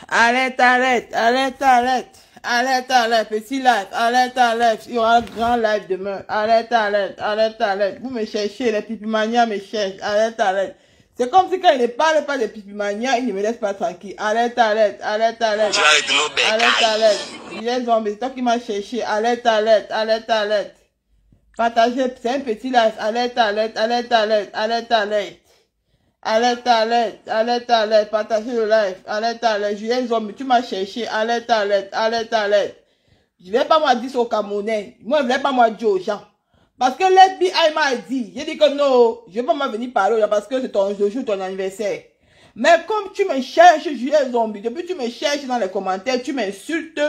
Alerte, alerte, alerte, alerte. Alerte, alerte, petit live, alerte, alerte. Il y aura un grand live demain. Alerte, alerte, alerte, alerte. Vous me cherchez, les pipimanias me cherchent. Alerte, alerte. C'est comme si quand il ne parle pas de pipimania, il ne me laisse pas tranquille. Alerte, alerte, alerte, alerte. Alerte, alerte. Il est zombie, c'est toi qui m'as cherché. Alerte, alerte, alerte, alerte. Partagez, c'est un petit live. Alerte, alerte, alerte, alerte, alerte, alerte. Alerte, alerte, alerte, alerte, partagez le live. Alerte, alerte, Julien Zombie, tu m'as cherché. Alerte, alerte, alerte, alerte. Je ne vais pas moi dire ça aux Camerounais. Moi, je ne vais pas moi dire aux gens. Parce que l'FBI m'a dit, j'ai dit que non, je ne vais pas moi venir parler parce que c'est ton jour, ton anniversaire. Mais comme tu me cherches, Julien Zombie, depuis que tu me cherches dans les commentaires, tu m'insultes,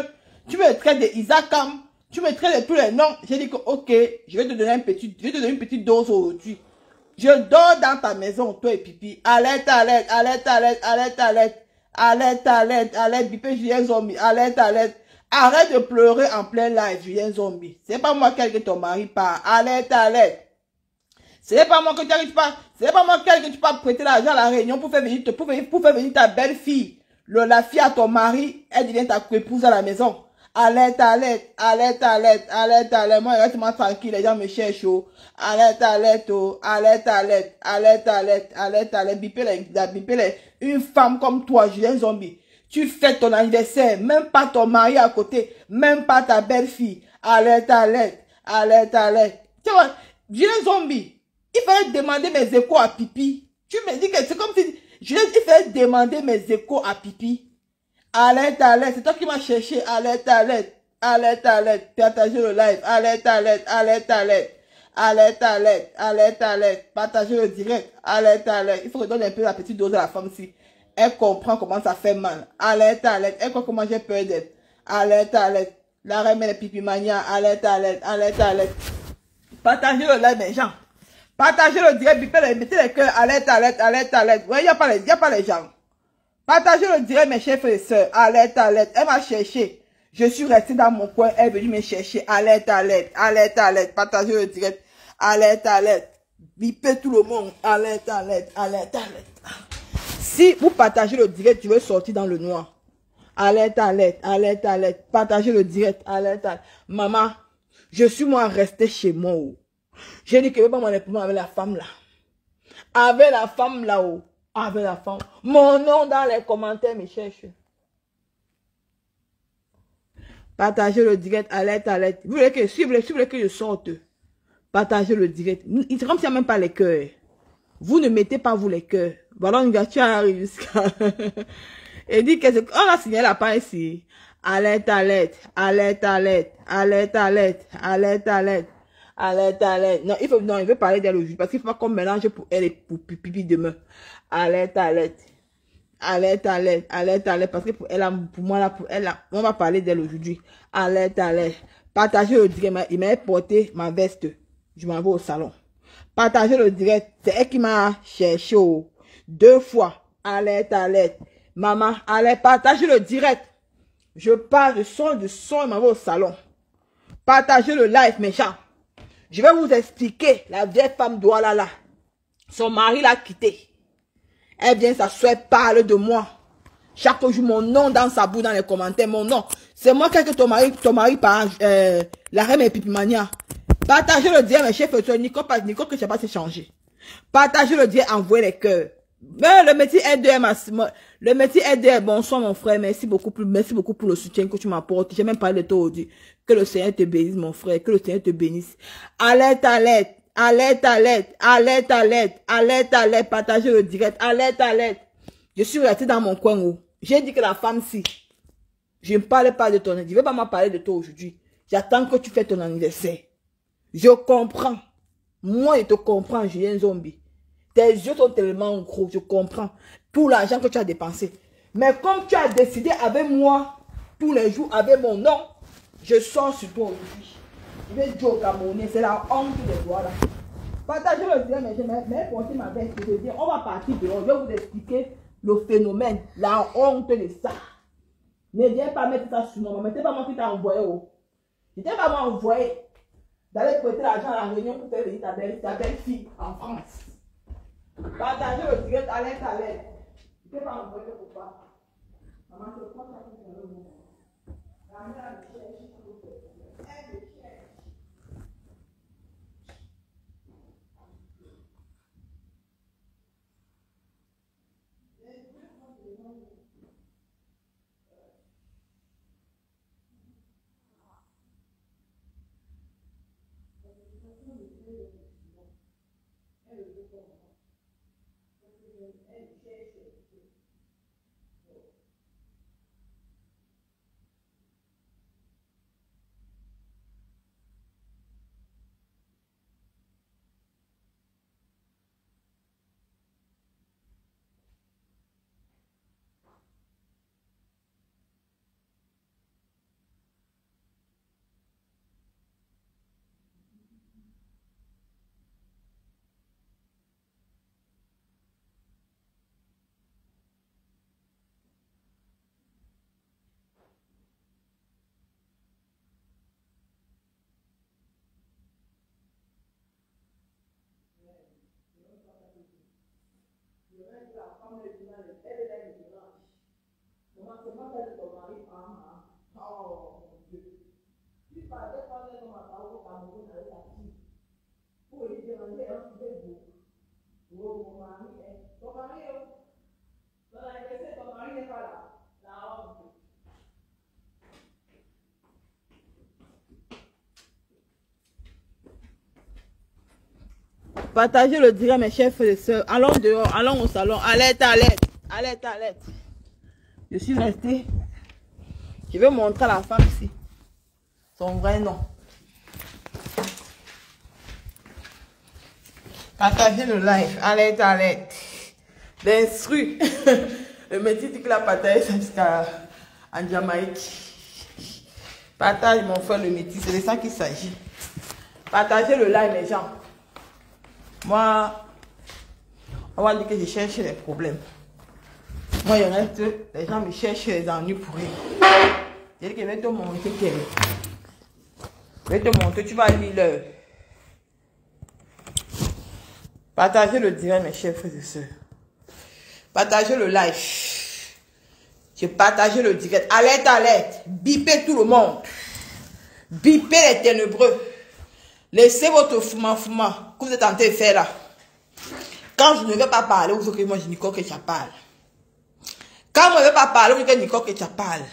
tu me traites de Isakam, tu me traites de tous les noms. J'ai dit que ok, je vais te donner une petite dose aujourd'hui. Je dors dans ta maison, toi et pipi. Alerte, alerte, alerte, alerte, alerte, alerte. Alerte, alerte, alerte, bipé Julien Zombie. Alerte, alerte. Arrête de pleurer en plein live, Julien Zombie. C'est pas moi qui ton mari part. Alerte, alerte. C'est pas moi que tu arrives pas. C'est pas moi que tu peux prêter l'argent à la réunion pour faire venir ta belle-fille. La fille à ton mari, elle devient ta épouse à la maison. Alerte, alerte, alerte, alerte, alerte, alerte. Moi, reste-moi tranquille, les gens me cherchent. Oh. Alerte, alerte, oh. Alerte, alerte, alerte, alerte, alerte, alerte. Bipez une femme comme toi, Julien Zombie. Tu fêtes ton anniversaire, même pas ton mari à côté, même pas ta belle-fille. Alerte, alerte, alerte, alerte. Tu vois, Julien Zombie, il fallait demander mes échos à Pipi. Tu me dis que c'est comme si, il fallait demander mes échos à Pipi. Alerte, alerte, c'est toi qui m'as cherché. Alerte, alerte, alerte, alerte, partagez le live. Alerte, alerte, alerte, alerte, alerte, alerte, alerte, alerte, partagez le direct. Alerte, alerte, il faut que je donne un peu la petite dose à la femme si elle comprend comment ça fait mal. Alerte, alerte, elle croit comment j'ai peur d'elle. Alerte, alerte, la reine est pipimania. Alerte, alerte, alerte, alerte. Partagez le live, mes gens. Partagez le direct, mettez les cœurs. Alerte, alerte, alerte, alerte. Ouais, il n'y a pas les gens. Partagez le direct, mes chers frères et sœurs. Alerte, alerte. Elle m'a cherché. Je suis restée dans mon coin. Elle est venue me chercher. Alerte, alerte. Alerte, alerte. Partagez le direct. Alerte, alerte. Bipez tout le monde. Alerte, alerte. Alerte, alerte. Si vous partagez le direct, tu veux sortir dans le noir. Alerte, alerte. Alerte, alerte. Partagez le direct. Alerte, alerte. Maman, je suis moi restée chez moi. J'ai dit que je ne vais pas m'en répondre avec la femme là. Avec la femme là-haut. Avec la femme. Mon nom dans les commentaires me cherche. Partagez le direct, alerte, alerte. Vous voulez que je sorte. Partagez le direct. C'est comme s'il n'y a même pas les cœurs. Vous ne mettez pas vous les cœurs. Voilà, une gâchette arrive jusqu'à. Et dit que on a signé la page ici. Alerte, alerte, alerte, alerte, alerte, alerte, alerte, alerte. Alerte, alerte. Non, il veut parler d'elle aujourd'hui parce qu'il faut pas qu'on mélange pour elle et pour Pipi demain. Alerte, alerte. Alerte, alerte, alerte, alerte. Parce que pour elle, pour moi, là, on va parler d'elle aujourd'hui. Alerte, alerte. Partagez le direct. Il m'a porté ma veste. Je m'en vais au salon. Partagez le direct. C'est elle qui m'a cherché 2 fois. Alerte, alerte. Maman, allez, partagez le direct. Je pars, je sors, je m'en vais au salon. Partagez le live, mes gens. Je vais vous expliquer la vieille femme Douala là. Son mari l'a quitté. Elle vient s'asseoir, parle de moi. Chaque jour, mon nom dans sa bouche, dans les commentaires, mon nom. C'est moi qui ai que ton mari par la reine et pipimania. Partagez le direct, mes chefs, Nico que je ne sais pas s'est changé. Partagez le direct, envoyez les cœurs. Mais le métier aide, bonsoir mon frère, merci beaucoup pour le soutien que tu m'apportes. J'ai même parlé de toi aujourd'hui. Que le Seigneur te bénisse mon frère, que le Seigneur te bénisse. Alerte, alerte, alerte, alerte, alerte, alerte, alerte, alerte, partagez le direct, alerte, alerte. Je suis restée dans mon coin où j'ai dit que la femme si, je ne parle pas de ton anniversaire, je ne vais pas m'en parler de toi aujourd'hui. J'attends que tu fasses ton anniversaire. Je comprends. Moi, je te comprends, Julien Zombie. Tes yeux sont tellement gros, je comprends. Pour l'argent que tu as dépensé. Mais comme tu as décidé avec moi, tous les jours, avec mon nom, je sors sur toi aujourd'hui. Je vais dire au Camerounais, c'est la honte des doigts là. Partagez le direct, mais portez ma veste, je veux dire, on va partir dehors. Je vais vous expliquer le phénomène, la honte de ça. Ne viens pas mettre ça sur moi. Mettez pas moi qui t'a envoyé. Je t'ai pas envoyé d'aller prêter l'argent à la réunion pour faire venir ta belle-fille en France. Partagez le direct, alerte, alerte. Je ne t'ai pas envoyé pour pas. Partagez le direct, mes chers frères et sœurs. Allons dehors, allons au salon. Alerte, alerte, alerte, alerte. Je suis restée. Je vais montrer à la femme ici son vrai nom. Partagez le live. Alerte, alerte. L'instru. Le métier dit que la partage jusqu'à en Jamaïque. Partage mon frère le métier. C'est de ça qu'il s'agit. Partagez le live, les gens. Moi, on va dire que je cherche les problèmes. Moi, il reste, les gens me cherchent les ennuis pour rien. Je dis que je vais te montrer quel est. Je vais te montrer, tu vas lire l'heure. Partagez le direct, mes chers frères et sœurs. Partagez le live. Je partage le direct. Alerte, alerte. Bipez tout le monde. Bipez les ténébreux. Laissez votre fouma que vous êtes en train de faire là. Quand je ne vais pas parler, vous savez que moi je dis que ça parle. Quand je ne vais pas parler, vous savez que ça parle.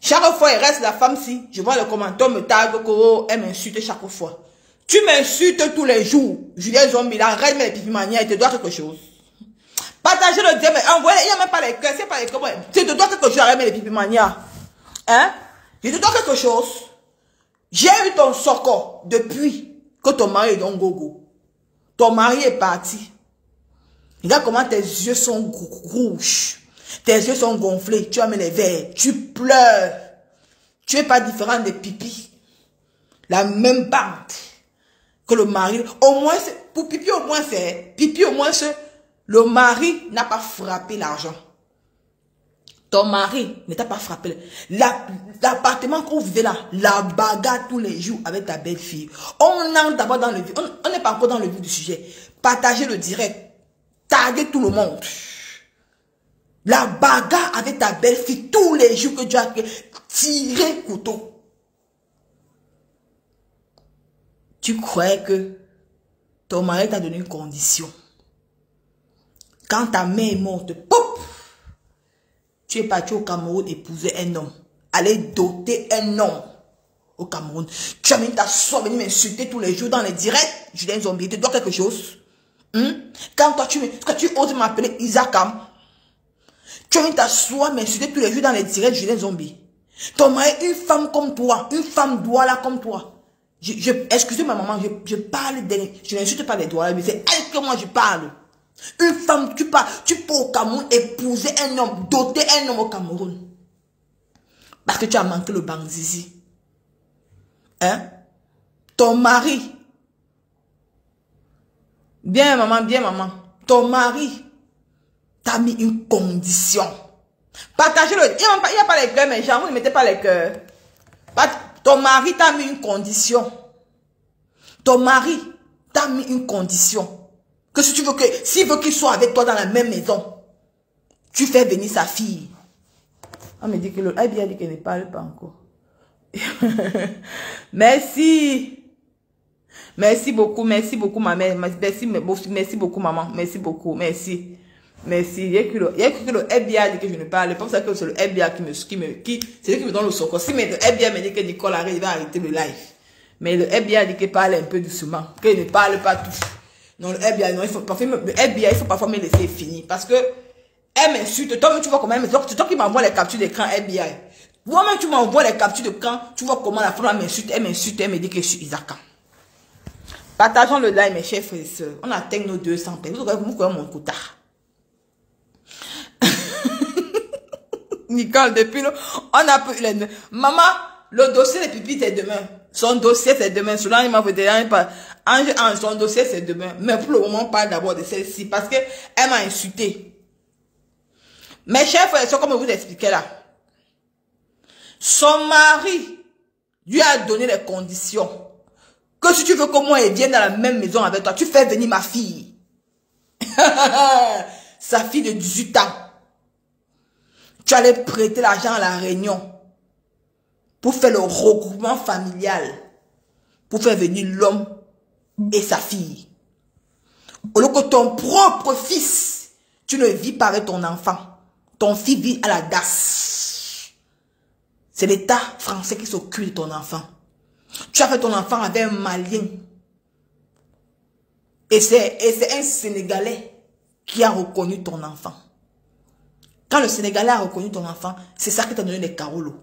Chaque fois, il reste la femme si je vois le commentaire me tague que elle m'insulte chaque fois. Tu m'insultes tous les jours. Julien Zombie, la reine mais les pipimania, il te doit quelque chose. Partagez le dire, mais envoyez, il n'y a même pas les cœurs, c'est pas les cœurs. Tu te dois quelque chose, la reine mais les pipimania. Hein? Je te dois quelque chose. J'ai eu ton soko depuis que ton mari est dans Gogo. Ton mari est parti. Regarde comment tes yeux sont rouges. Tes yeux sont gonflés. Tu as mis les verres. Tu pleures. Tu n'es pas différent des pipis. La même bande que le mari. Au moins, pour pipi, au moins, c'est. Pipi, au moins, le mari n'a pas frappé l'argent. Ton mari ne t'a pas frappé. L'appartement qu'on vivait là, la bagarre tous les jours avec ta belle-fille. On entre d'abord dans le vif. On n'est pas encore dans le vif du sujet. Partagez le direct. Taguez tout le monde. La bagarre avec ta belle-fille tous les jours que tu as tiré couteau. Tu croyais que ton mari t'a donné une condition. Quand ta mère est morte, pop! Tu es parti au Cameroun épouser un homme. Aller doter un homme au Cameroun. Tu as mis ta soeur venir m'insulter tous les jours dans les directs. Julien Zombie, tu dois quelque chose. Quand toi tu oses m'appeler Isakam. Tu as mis ta soeur m'insulter tous les jours dans les directs. Julien Zombie. Ton mari, une femme comme toi. Une femme douala comme toi. Excusez ma maman, je parle je n'insulte pas les douala, mais c'est elle que moi je parle. Une femme, tu peux au Cameroun épouser un homme, doter un homme au Cameroun. Parce que tu as manqué le banzizi. Hein? Ton mari. Bien maman, bien maman. Ton mari t'a mis une condition. Partagez-le. Il n'y a pas les cœurs, mais genre, vous ne mettez pas les cœurs. Ton mari t'a mis une condition. Ton mari t'a mis une condition. Que si tu veux s'il veut qu'il soit avec toi dans la même maison, tu fais venir sa fille. On me dit que le FBI a dit qu'elle ne parle pas encore. Merci. Merci beaucoup, ma mère. Merci beaucoup, maman. Merci beaucoup, merci. Merci. Il y a que le FBI a dit que je ne parle pas. C'est pour ça que c'est le FBI c'est lui qui me donne le secours. Si le FBI me dit que Nicole arrive, il va arrêter le live. Mais le FBI a dit qu'il parle un peu doucement, qu'il ne parle pas tout. Non, le FBI, non, il faut parfois me laisser finir. Parce que, elle m'insulte. Toi-même, tu vois comment elle m'insulte. C'est toi qui m'envoie les captures d'écran FBI. Toi-même, tu m'envoies les captures d'écran. Tu vois comment la femme m'insulte. Elle me dit que je suis Isaka. Partageons le live, mes chers frères et sœurs. On atteint nos 200 personnes. Vous voyez mon quota. Nicole, depuis là, on a pu les... Maman, le dossier des pipis, c'est demain. Son dossier, c'est demain. Souvent, il m'a dit, son dossier, c'est demain. Mais pour le moment, on parle d'abord de celle-ci. Parce que elle m'a insulté. Mes chers frères et sœurs, comme je vous expliquais là. Son mari lui a donné les conditions. Que si tu veux que moi, elle vienne dans la même maison avec toi, tu fais venir ma fille. Sa fille de 18 ans. Tu allais prêter l'argent à la Réunion pour faire le regroupement familial, pour faire venir l'homme et sa fille. Au lieu que ton propre fils, tu ne vis pas avec ton enfant. Ton fils vit à la DAS. C'est l'État français qui s'occupe de ton enfant. Tu as fait ton enfant avec un Malien. Et c'est un Sénégalais qui a reconnu ton enfant. Quand le Sénégalais a reconnu ton enfant, c'est ça qui t'a donné les Kaolo.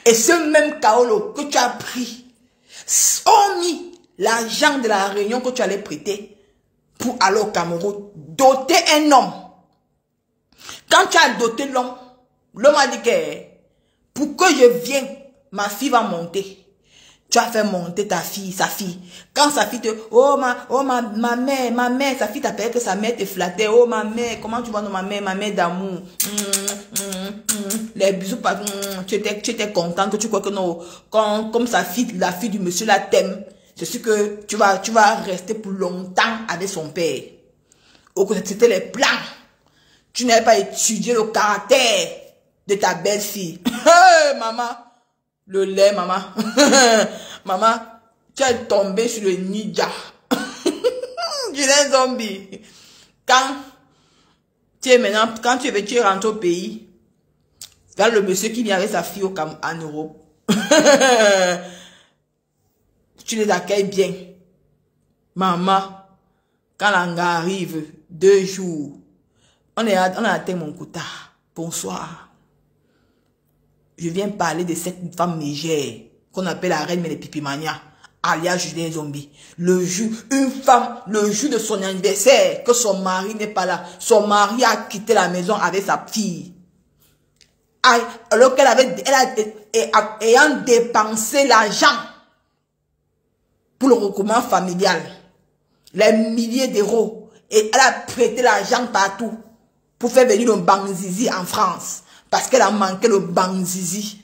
Et ce même Kaolo que tu as pris, hormis l'argent de la Réunion que tu allais prêter pour aller au Cameroun, doter un homme. Quand tu as doté l'homme, l'homme a dit que pour que je vienne, ma fille va monter. Tu as fait monter ta fille, sa fille. Quand sa fille te... Oh ma mère, sa fille t'appelle que sa mère te flattait. Oh ma mère, comment tu vois ma mère d'amour. Les bisous, tu étais contente, que tu crois que non. Comme sa fille, la fille du monsieur la t'aime. C'est sûr que tu vas rester pour longtemps avec son père. Au côté, c'était les plans. Tu n'avais pas étudié le caractère de ta belle-fille. Hey, maman. Le lait, maman. Maman, tu es tombé sur le ninja. Tu es un zombie. Quand tu es rentré au pays, vers le monsieur qui vient avec sa fille en Europe. Tu les accueilles bien. Maman, quand l'anga arrive, 2 jours, on a atteint mon quota. Bonsoir. Je viens parler de cette femme mégère qu'on appelle la reine Pipimania, alias Julien Zombie. Une femme, le jour de son anniversaire, que son mari n'est pas là. Son mari a quitté la maison avec sa fille. Alors qu'elle ayant dépensé l'argent pour le regroupement familial, les milliers d'euros, et elle a prêté l'argent partout pour faire venir le Banzizi en France. Parce qu'elle a manqué le Banzizi.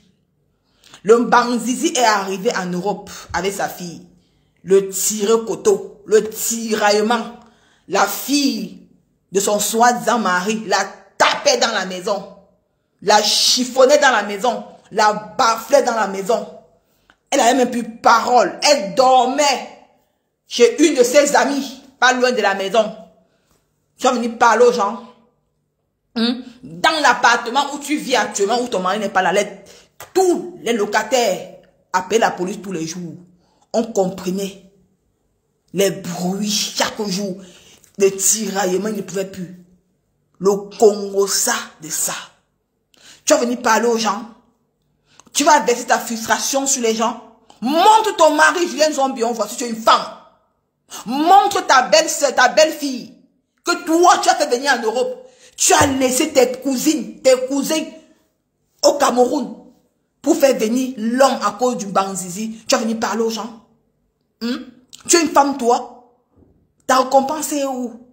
Le Banzizi est arrivé en Europe avec sa fille. Le tire-coteau, le tiraillement. La fille de son soi-disant mari la tapait dans la maison. La chiffonnait dans la maison. La baflait dans la maison. Elle n'avait même plus parole. Elle dormait chez une de ses amies, pas loin de la maison. Tu vas venir parler aux gens. Dans l'appartement où tu vis actuellement, où ton mari n'est pas là, tous les locataires appellent la police tous les jours. On comprenait les bruits chaque jour. Les tiraillements, ils ne pouvaient plus. Le Congo, ça, de ça. Tu vas venir parler aux gens. Tu vas verser ta frustration sur les gens. Montre ton mari, Julien Zombie, on voit si tu es une femme. Montre ta belle-sœur, ta belle-fille. Que toi, tu as fait venir en Europe. Tu as laissé tes cousines, tes cousins au Cameroun pour faire venir l'homme à cause du Banzizi. Tu vas venir parler aux gens. Tu es une femme, toi. Ta récompense est où?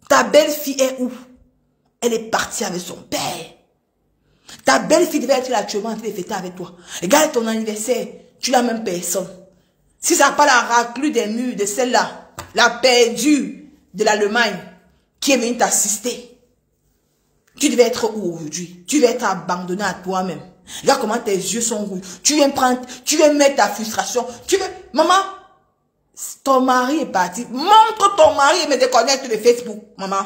Ta belle-fille est où? Elle est partie avec son père. Ta belle-fille devait être là actuellement en train de fêter avec toi. Regarde ton anniversaire. Tu es la même personne. Si ça n'a pas la raclure des murs de celle-là, la perdue de l'Allemagne qui est venue t'assister. Tu devais être où aujourd'hui? Tu devais être abandonné à toi-même. Regarde comment tes yeux sont rouges. Tu viens prendre, tu viens mettre ta frustration. Tu veux, maman, ton mari est parti. Montre ton mari et me déconnecte de Facebook, maman.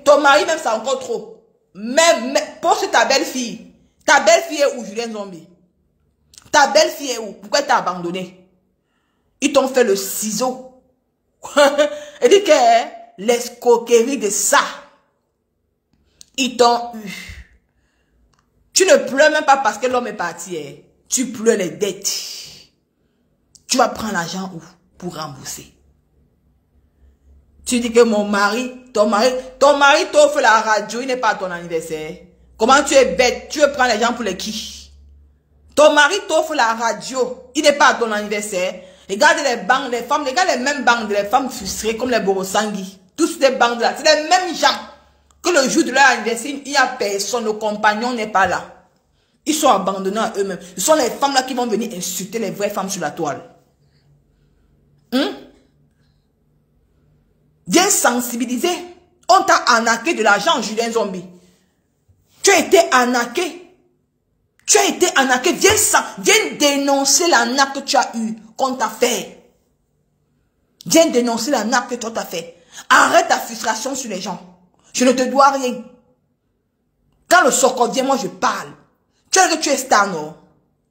Ton mari même, c'est encore trop. Même, poste ta belle-fille. Ta belle-fille est où, Julien Zombie? Ta belle-fille est où? Pourquoi t'as abandonné? Ils t'ont fait le ciseau. Et dit que l'escroquerie de ça. Ils t'ont eu. Tu ne pleures même pas parce que l'homme est parti. Hein. Tu pleures les dettes. Tu vas prendre l'argent où? Pour rembourser. Tu dis que mon mari, ton mari t'offre la radio, il n'est pas à ton anniversaire. Comment tu es bête? Tu veux prendre l'argent pour les qui? Ton mari t'offre la radio, il n'est pas à ton anniversaire. Regarde les banques, les femmes, regarde les mêmes banques, les femmes frustrées comme les Borosangui. Tous ces banques là, c'est les mêmes gens que le jour de leur anniversaire, il n'y a personne, le compagnon n'est pas là. Ils sont abandonnés à eux-mêmes. Ce sont les femmes là qui vont venir insulter les vraies femmes sur la toile. Viens sensibiliser. On t'a arnaqué de l'argent, Julien Zombie. Tu as été arnaqué. Tu as été arnaqué. Viens dénoncer l'arnaque que tu as eue, qu'on t'a fait. Viens dénoncer l'arnaque que tu as fait. Arrête ta frustration sur les gens. Je ne te dois rien. Quand le socor vient, moi je parle. Tu as dit que tu es star, non?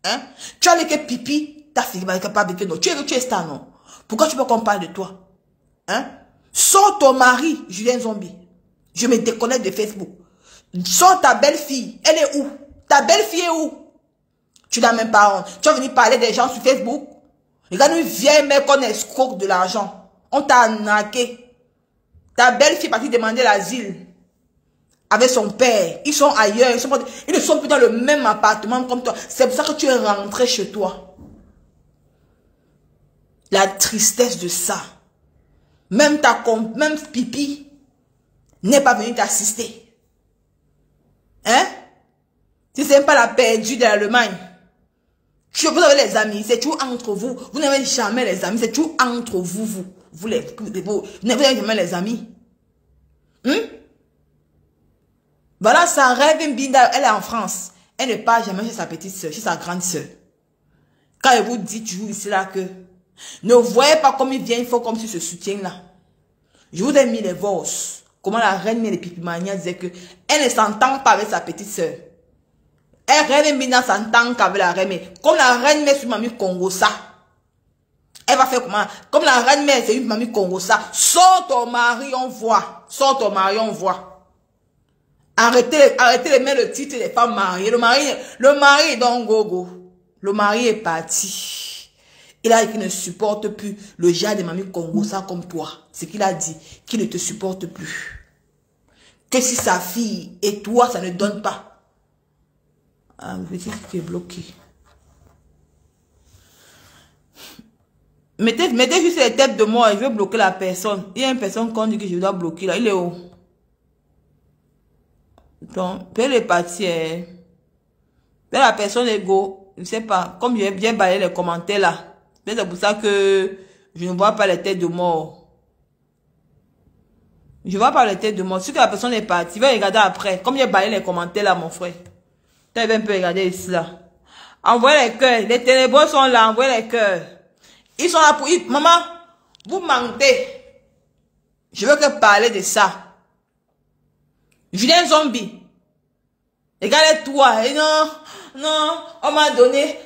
Hein? Tu as dit que pipi, ta fille va être capable de non. Tu as dit que tu es star, non? Pourquoi tu veux qu'on parle de toi? Hein? Sors ton mari, Julien Zombie. Je me déconnecte de Facebook. Sors ta belle-fille. Elle est où? Ta belle-fille est où? Tu n'as même pas honte. Tu vas venir parler des gens sur Facebook. Regarde une vieille mère qu'on escroque de l'argent. On t'a arnaqué. Ta belle-fille est partie demander l'asile. Avec son père. Ils sont ailleurs. Ils ne sont plus dans le même appartement comme toi. C'est pour ça que tu es rentré chez toi. La tristesse de ça. Même Pipi n'est pas venu t'assister. Hein? Si ce n'est pas la perdue de l'Allemagne. Vous avez les amis, c'est tout entre vous. Vous n'avez jamais les amis, c'est tout entre vous. Vous n'avez jamais les amis. Voilà, ça rêve Binda, elle est en France. Elle ne part jamais chez sa petite soeur, chez sa grande soeur. Quand elle vous dit toujours ici là que ne voyez pas comme il vient, il faut comme si se soutient là. Je vous ai mis les voices. Comment la reine Mère de Pipimania disait que elle ne s'entend pas avec sa petite soeur. Elle reine Mina s'entend qu'avec la reine Mère. Comme la reine Mère sur mamie Congo ça. Elle va faire comment? Comme la reine Mère c'est une mamie Congo ça. Sors ton mari, on voit. Sors ton mari, on voit. Arrêtez de mettre le titre des femmes mariées. Le mari est dans Gogo. Le mari est parti. Il a dit qu'il ne supporte plus le genre de mamie Congo, ça comme toi. C'est qu'il a dit qu'il ne te supporte plus. Que si sa fille et toi, ça ne donne pas. Ah, vous dites que tu es bloqué. Mettez juste les têtes de moi et je vais bloquer la personne. Il y a une personne qu'on dit que je dois bloquer là. Il est où? Donc, peut les partir. La personne est go. Je ne sais pas. Comme je vais bien balayer les commentaires là. C'est pour ça que je ne vois pas les têtes de mort. Je ne vois pas les têtes de mort. Si la personne est partie, il va regarder après. Comme j'ai balayé les commentaires là, mon frère. Tu vas un peu regarder ici là. Envoyez les cœurs. Les ténébreux sont là. Envoyez les cœurs. Ils sont là pour... Maman, vous mentez. Je veux que parler de ça. Julien Zombie. Regardez-toi. Et non, on m'a donné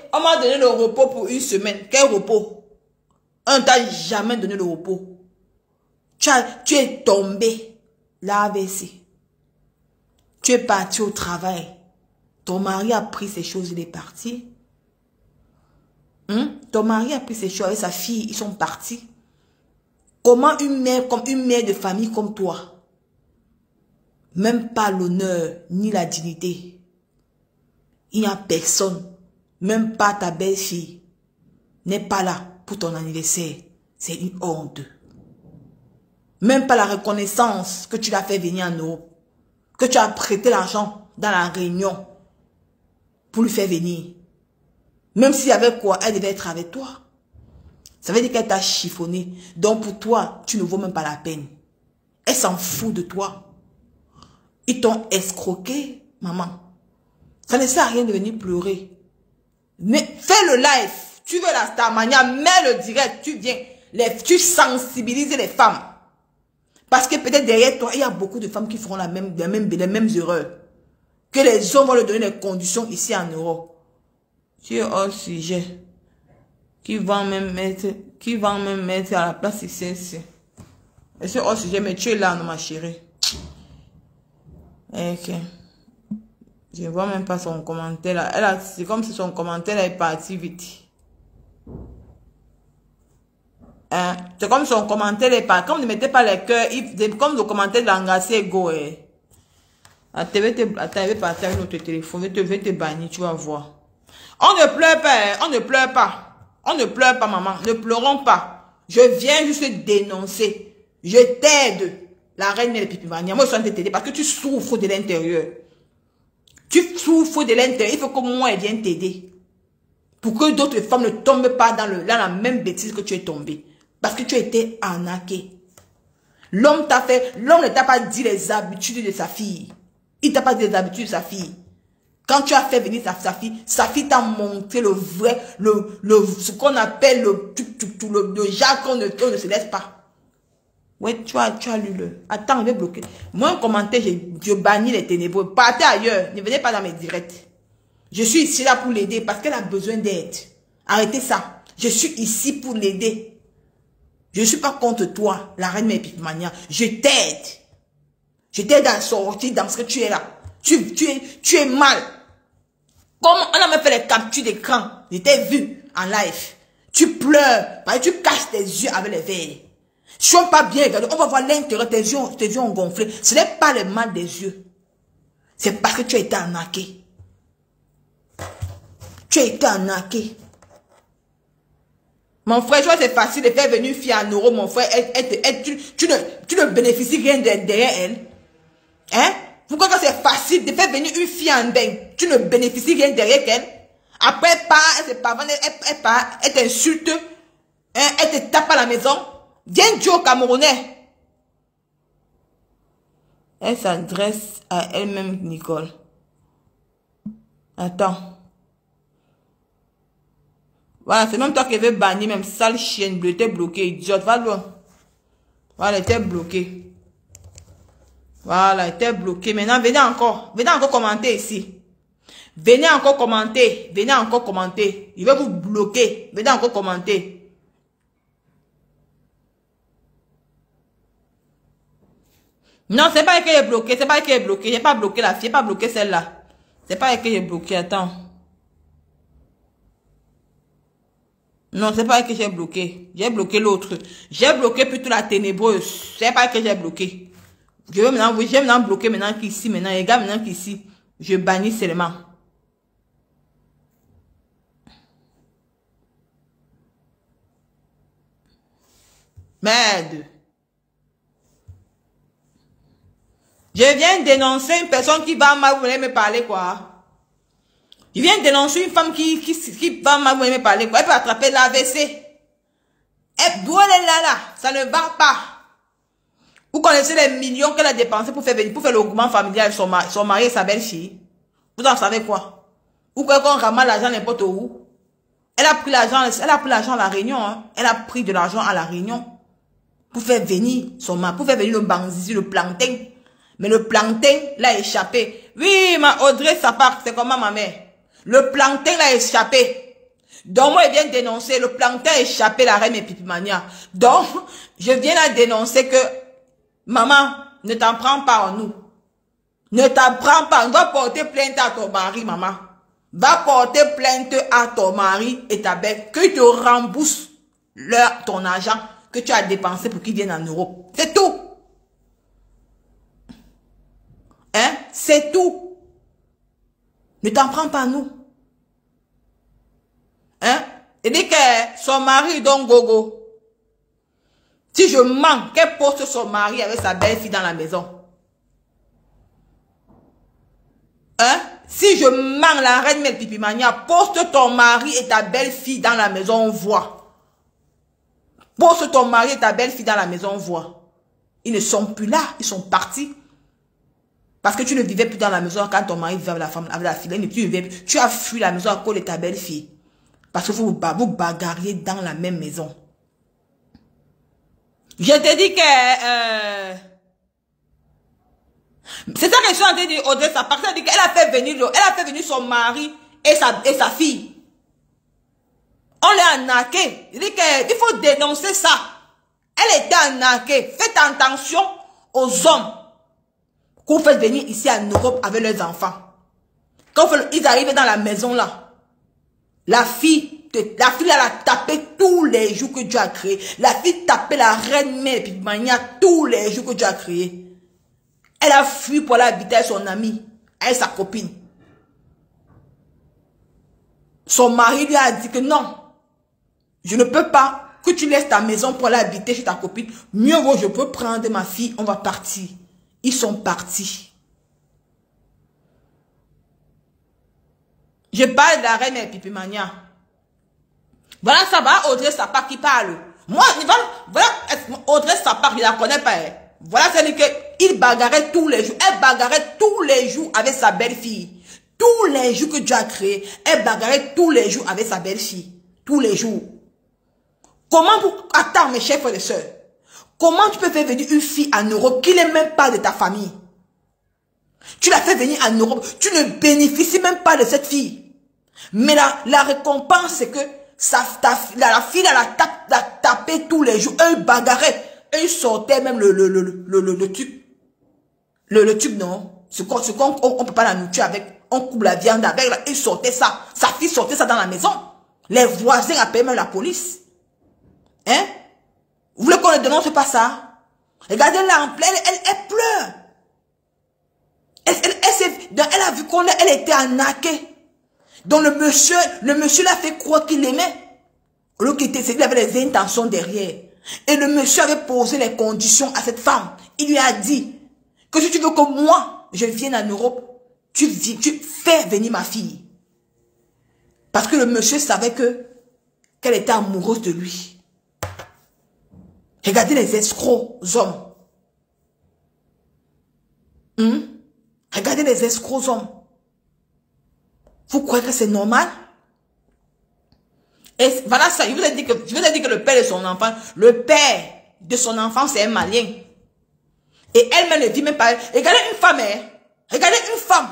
le repos pour une semaine. Quel repos? On ne t'a jamais donné le repos. Tu es tombé. L'AVC. Tu es parti au travail. Ton mari a pris ses choses, il est parti. Ton mari a pris ses choses et sa fille, ils sont partis. Comment une mère de famille comme toi, même pas l'honneur ni la dignité. Il n'y a personne, même pas ta belle-fille, n'est pas là pour ton anniversaire. C'est une honte. Même pas la reconnaissance que tu l'as fait venir en Europe. Que tu as prêté l'argent dans la réunion pour lui faire venir. Même s'il y avait quoi, elle devait être avec toi. Ça veut dire qu'elle t'a chiffonné. Donc pour toi, tu ne vaux même pas la peine. Elle s'en fout de toi. Ils t'ont escroqué, maman. Ça ne sert à rien de venir pleurer. Mais fais le live. Tu veux la Starmania, mets le direct. Tu viens. Tu sensibilises les femmes. Parce que peut-être derrière toi, il y a beaucoup de femmes qui feront les mêmes erreurs. Que les hommes vont leur donner les conditions ici en Europe. Tu es hors sujet. Qui vont même mettre à la place ici. Et c'est hors sujet, mais tu es là, non, ma chérie. Ok. Je ne vois même pas son commentaire là. C'est comme si son commentaire est parti vite. Hein? C'est comme son commentaire est parti. Comme ne mettez pas les cœurs, comme le commentaire de l'engassé go. La TV va partir avec notre téléphone. Je vais te bannir, tu vas voir. On ne pleure pas, hein? On ne pleure pas. On ne pleure pas, maman. Ne pleurons pas. Je viens juste dénoncer. Je t'aide. La reine des Pipimania. Moi, je suis en train de t'aider parce que tu souffres de l'intérieur. Tu souffres de l'intérieur. Il faut que moi, elle vienne t'aider. Pour que d'autres femmes ne tombent pas dans la même bêtise que tu es tombée. Parce que tu as été arnaqué. L'homme ne t'a pas dit les habitudes de sa fille. Il t'a pas dit les habitudes de sa fille. Quand tu as fait venir sa fille t'a montré le vrai, ce qu'on appelle le genre qu'on ne se laisse pas. Ouais, tu as lu le. Attends, je vais bloquer. Moi, un commentaire, je bannis les ténébreux. Partez ailleurs. Ne venez pas dans mes directs. Je suis ici là pour l'aider parce qu'elle a besoin d'aide. Arrêtez ça. Je suis ici pour l'aider. Je ne suis pas contre toi, la reine Epipimania. Je t'aide. Je t'aide à sortir dans ce que tu es là. Tu es mal. Comme on a même fait les captures d'écran. Je t'ai vu en live. Tu pleures. Parce que tu caches tes yeux avec les verres. Si on pas bien regardé, on va voir l'intérieur, tes yeux ont gonflé. Ce n'est pas le mal des yeux. C'est parce que tu as été arnaqué. Tu as été arnaqué. Mon frère, je vois c'est facile de faire venir une fille en euros, mon frère. Tu ne bénéficies rien derrière elle. Hein? Pourquoi quand c'est facile de faire venir une fille en bain, tu ne bénéficies rien derrière elle? Après, elle t'insulte, hein? Elle te tape à la maison. Viens dire au Camerounais. Elle s'adresse à elle-même, Nicole. Attends. Voilà, c'est même toi qui veux bannir, même sale chienne bleue. T'es bloqué, idiote. Va loin. Voilà, t'es bloqué. Voilà, t'es bloqué. Maintenant, venez encore commenter ici. Venez encore commenter. Venez encore commenter. Je vais vous bloquer. Venez encore commenter. Non, c'est pas elle qui est bloquée. C'est pas elle qui est bloquée. J'ai pas bloqué la fille. J'ai pas bloqué celle-là. C'est pas elle qui est bloquée. Attends. Non, c'est pas elle que j'ai bloqué. J'ai bloqué l'autre. J'ai bloqué plutôt la ténébreuse. C'est pas elle que j'ai bloqué. Je vais maintenant bloquer maintenant qu'ici, maintenant. Les gars, maintenant qu'ici. Je bannis seulement. Merde. Je viens dénoncer une personne qui va mal, vous voulez me parler quoi? Je viens dénoncer une femme qui va mal, vous voulez me parler quoi? Elle peut attraper l'AVC. Elle doit aller là, ça ne va pas. Vous connaissez les millions qu'elle a dépensés pour faire le regroupement familial, son mari et sa belle-fille. Vous en savez quoi? Ou qu'on ramasse l'argent n'importe où. Elle a pris l'argent à la Réunion, hein. Elle a pris de l'argent à la Réunion. Pour faire venir son mari, pour faire venir le banzizi, le plantain. Mais le plantain l'a échappé. Oui, ma Audrey Sapar, c'est comment ma mère? Le plantain l'a échappé. Donc, moi, je viens dénoncer. Le plantain a échappé la reine Epipimania. Donc, je viens là dénoncer que, maman, ne t'en prends pas en nous. Ne t'en prends pas. On va porter plainte à ton mari, maman. Va porter plainte à ton mari et ta belle. Que te rembourse ton argent que tu as dépensé pour qu'ils viennent en Europe. C'est tout. Hein? C'est tout. Ne t'en prends pas à nous. Hein? Et dit que son mari donc gogo. Si je mens, qu'elle poste son mari avec sa belle-fille dans la maison. Hein? Si je mens, la reine Melpipimania, poste ton mari et ta belle-fille dans la maison, on voit. Poste ton mari et ta belle-fille dans la maison, on voit. Ils ne sont plus là, ils sont partis. Parce que tu ne vivais plus dans la maison quand ton mari vivait avec la femme, avec la fille. Tu as fui la maison à cause de ta belle-fille. Parce que vous bagarriez dans la même maison. Je te dis que... c'est ça que je suis en train de dire, Audrey, ça parce qu'elle dit qu'elle a fait venir son mari et sa fille. On l'a arnaqué. Il dit qu'il faut dénoncer ça. Elle était arnaquée. Faites attention aux hommes qu'on fait venir ici en Europe avec leurs enfants. Quand ils arrivent dans la maison là, la fille elle a tapé tous les jours que Dieu a créé. La fille tapait la reine mère puis Mania tous les jours que Dieu a créé. Elle a fui pour aller habiter avec son ami, avec sa copine. Son mari lui a dit que non, je ne peux pas que tu laisses ta maison pour aller habiter chez ta copine. Mieux vaut, je peux prendre ma fille, on va partir. Ils sont partis. Je parle de la reine et Pipi Mania. Voilà, ça va, Audrey Sapar qui parle. Moi, voilà, Audrey Sapar, je ne la connais pas. Voilà, c'est-à-dire qu'il bagarrait tous les jours. Elle bagarrait tous les jours avec sa belle-fille. Tous les jours que Dieu a créé, elle bagarrait tous les jours avec sa belle-fille. Tous les jours. Comment vous... Attends, mes chers frères et sœurs. Comment tu peux faire venir une fille en Europe qui n'est même pas de ta famille? Tu l'as fait venir en Europe. Tu ne bénéficies même pas de cette fille. Mais la récompense, c'est que la fille, elle a tapé tous les jours. Elle bagarrait. Et il sortait même le truc. Le truc, non. Ce qu'on ne peut pas la nourrir avec. On coupe la viande avec. Là, il sortait ça. Sa fille sortait ça dans la maison. Les voisins appelaient même la police. Hein? Vous voulez qu'on ne dénonce pas ça? Regardez-la en pleine, elle pleure. Elle a vu elle était arnaquée. Donc le monsieur l'a fait croire qu'il l'aimait. Alors qu'il avait des intentions derrière. Et le monsieur avait posé les conditions à cette femme. Il lui a dit que si tu veux que moi, je vienne en Europe, tu fais venir ma fille. Parce que le monsieur savait qu'elle était amoureuse de lui. Regardez les escrocs hommes. Regardez les escrocs hommes. Vous croyez que c'est normal? Et voilà ça, je vous ai dit que le père de son enfant, c'est un malien. Et elle-même ne vit même pas. Regardez une femme, regardez une femme.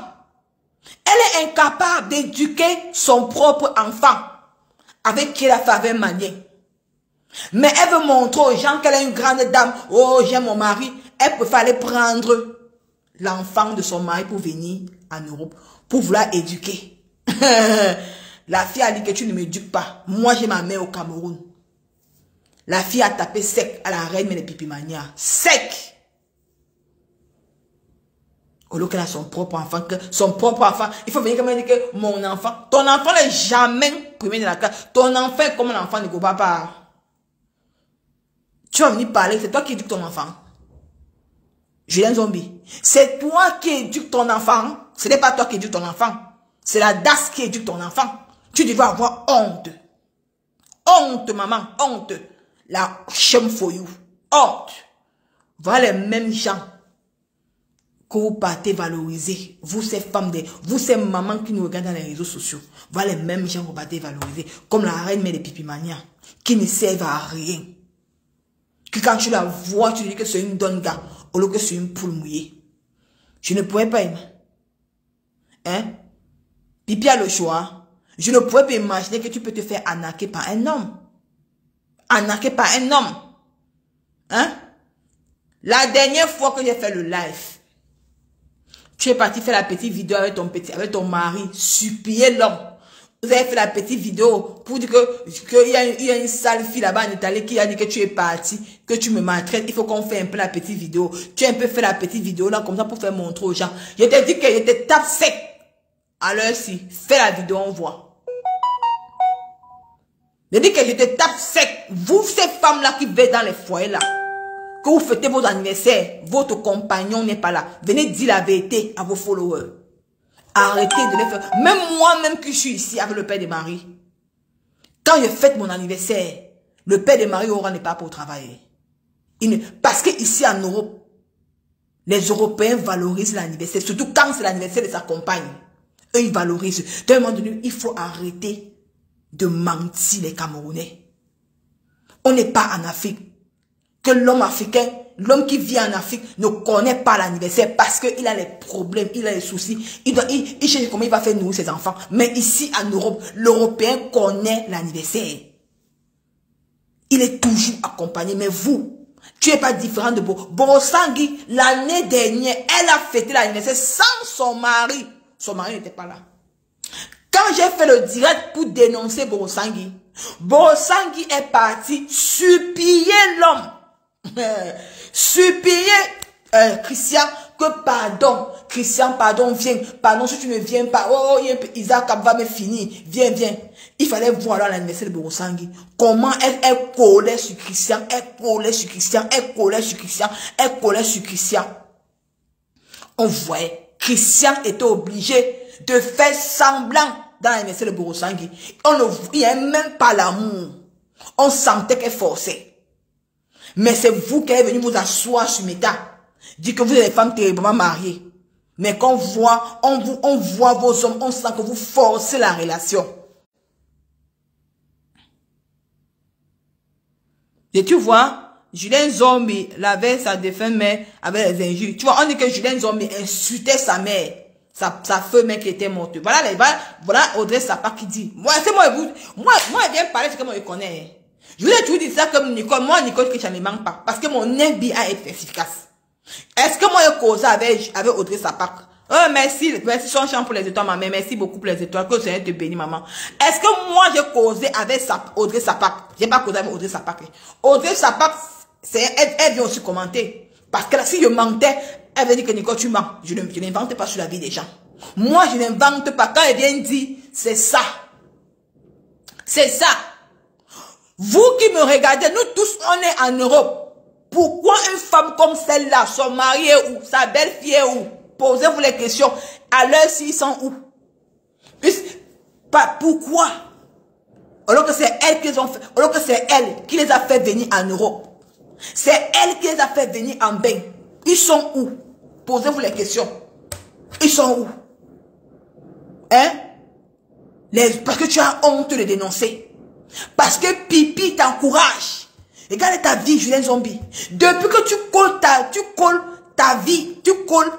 Elle est incapable d'éduquer son propre enfant avec qui elle a fait avec un malien. Mais elle veut montrer aux gens qu'elle est une grande dame. Oh, j'aime mon mari. Elle préfère aller prendre l'enfant de son mari pour venir en Europe, pour vouloir éduquer. La fille a dit que tu ne m'éduques pas. Moi, j'ai ma mère au Cameroun. La fille a tapé sec à la reine mais les Pipi Mania. Sec. Au lieu qu'elle a son propre enfant, il faut venir comme elle dit que mon enfant, ton enfant n'est jamais premier de la classe. Ton enfant est comme un enfant de Gobapa. Tu vas venir parler, c'est toi qui éduques ton enfant. Julien Zombie. C'est toi qui éduques ton enfant. Ce n'est pas toi qui éduques ton enfant. C'est la DAS qui éduque ton enfant. Tu devrais avoir honte. Honte, maman, honte. La shame for you. Honte. Voilà les mêmes gens que vous partez valoriser. Vous, ces femmes, vous, ces mamans qui nous regardent dans les réseaux sociaux. Voilà les mêmes gens que vous partez valoriser. Comme la reine mais les Pipi Mania. Qui ne servent à rien. Que quand tu la vois, tu dis que c'est une donne gars. Au lieu que c'est une poule mouillée. Je ne pourrais pas aimer. Hein? Pipi a le choix. Je ne pourrais pas imaginer que tu peux te faire arnaquer par un homme. Arnaquer par un homme. Hein? La dernière fois que j'ai fait le live, tu es parti faire la petite vidéo avec ton mari, supplier l'homme. Vous avez fait la petite vidéo pour dire qu'il y a une sale fille là-bas en Italie qui a dit que tu es parti, que tu me maltraites. Il faut qu'on fasse un peu la petite vidéo. Tu as un peu fait la petite vidéo là comme ça pour faire montrer aux gens. Je t'ai dit que je te tape sec. Alors si, fais la vidéo, on voit. Je dis que je te tape sec. Vous, ces femmes-là qui vivent dans les foyers là, que vous fêtez vos anniversaires, votre compagnon n'est pas là. Venez dire la vérité à vos followers. Arrêtez de les faire. Même moi-même qui suis ici avec le père de Marie. Quand je fête mon anniversaire, le père de Marie aura n'est pas pour travailler. Parce que ici en Europe, Les Européens valorisent l'anniversaire, surtout quand c'est l'anniversaire de sa compagne. Eux, ils valorisent. D'un moment donné, il faut arrêter de mentir les Camerounais. On n'est pas en Afrique. Que l'homme africain, l'homme qui vit en Afrique ne connaît pas l'anniversaire parce qu'il a les problèmes, il a les soucis. Il cherche comment il va faire nourrir ses enfants. Mais ici, en Europe, l'Européen connaît l'anniversaire. Il est toujours accompagné. Mais vous, tu n'es pas différent de Borosangui. L'année dernière, elle a fêté l'anniversaire sans son mari. Son mari n'était pas là. Quand j'ai fait le direct pour dénoncer Borosangui, Borosangui est parti supplier l'homme. Supplier Christian que pardon. Christian, pardon, viens. Pardon si tu ne viens pas. Oh, Isaac va me finir. Viens, viens. Il fallait voir alors l'anniversaire de Borosangui. Comment elle collait sur Christian. Elle collait sur Christian. Elle collait sur Christian. Elle collait sur Christian. On voyait. Christian était obligé de faire semblant dans l'anniversaire de Borosangui. On ne voyait même pas l'amour. On sentait qu'elle forçait. Mais c'est vous qui êtes venu vous asseoir sur Meta. Dites que vous êtes des femmes terriblement mariées. Mais quand on voit vos hommes, on sent que vous forcez la relation. Et tu vois, Julien Zombie lavait sa défunte mère avec les injures. Tu vois, on dit que Julien Zombie insultait sa mère. Sa feu mère qui était morte. Voilà Audrey Sapar qui dit. Moi, c'est moi, elle vient parler, c'est comme je connais. Je vous ai toujours dit ça comme Nicole. Moi, Nicole, que je ne manque pas. Parce que mon FBI est efficace. Est-ce que moi, j'ai causé avec Audrey Sapar? Oh, merci son chant pour les étoiles, maman. Merci beaucoup pour les étoiles. Que le Seigneur te bénisse, maman. Est-ce que moi, j'ai causé avec Audrey Sapar? J'ai pas causé avec Audrey Sapar. Audrey Sapar, elle vient aussi commenter. Parce que là, si je mentais, elle veut dire que Nicole, tu mens. Je n'invente pas sur la vie des gens. Moi, je n'invente pas. Quand elle vient dire, c'est ça. C'est ça. Vous qui me regardez, nous tous, on est en Europe. Pourquoi une femme comme celle-là, son mari est où? Sa belle-fille est où? Posez-vous les questions. À l'heure, s'ils sont où? Pourquoi? Alors que c'est elle qu'ils ont fait, alors que c'est elle qui les a fait venir en Europe. C'est elle qui les a fait venir en bain. Ils sont où? Posez-vous les questions. Ils sont où? Hein? Parce que tu as honte de les dénoncer. Parce que Pipi t'encourage. Regarde ta vie, Julien Zombie. Depuis que tu colles ta vie, tu colles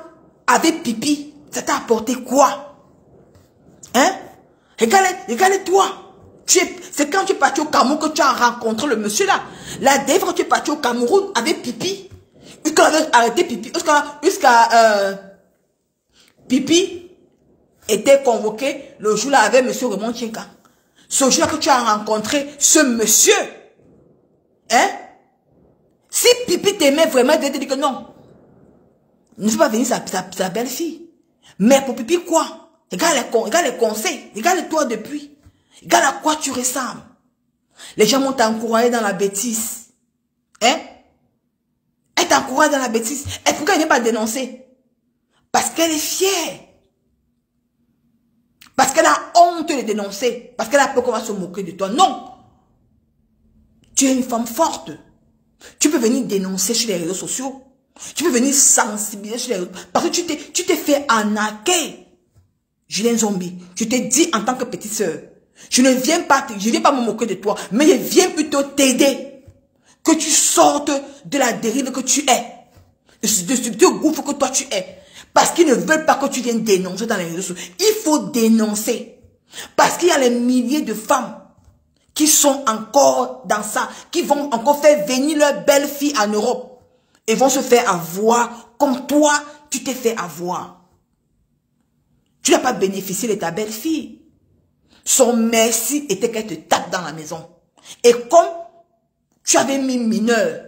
avec Pipi, ça t'a apporté quoi? Hein? Regarde-toi. C'est quand tu es parti au Cameroun que tu as rencontré le monsieur là. La dernière fois que tu es parti au Cameroun avec Pipi, jusqu'à arrêté Pipi, Pipi était convoqué le jour là avec monsieur Raymond Tchenka. Ce jour-là que tu as rencontré ce monsieur, hein? Si Pipi t'aimait vraiment, il devait te dire que non. Ne fais pas venir sa belle-fille. Mais pour Pipi, quoi? Regarde les conseils. Regarde-toi depuis. Regarde à quoi tu ressembles. Les gens m'ont encouragé dans la bêtise. Hein? Elle t'encourage dans la bêtise. Et pourquoi elle n'est pas dénoncée? Parce qu'elle est fière. Parce qu'elle a honte de dénoncer. Parce qu'elle a peur qu'on va se moquer de toi. Non. Tu es une femme forte. Tu peux venir dénoncer sur les réseaux sociaux. Tu peux venir sensibiliser sur les réseaux. Parce que tu t'es fait arnaquer. Julien Zombie. Je t'ai dit en tant que petite sœur. Je ne viens pas me moquer de toi. Mais je viens plutôt t'aider. Que tu sortes de la dérive que tu es. De ce gouffre que toi tu es. Parce qu'ils ne veulent pas que tu viennes dénoncer dans les réseaux sociaux. Il faut dénoncer. Parce qu'il y a les milliers de femmes qui sont encore dans ça, qui vont encore faire venir leur belle-fille en Europe. Et vont se faire avoir comme toi, tu t'es fait avoir. Tu n'as pas bénéficié de ta belle-fille. Son merci était qu'elle te tape dans la maison. Et comme tu avais mis mineur,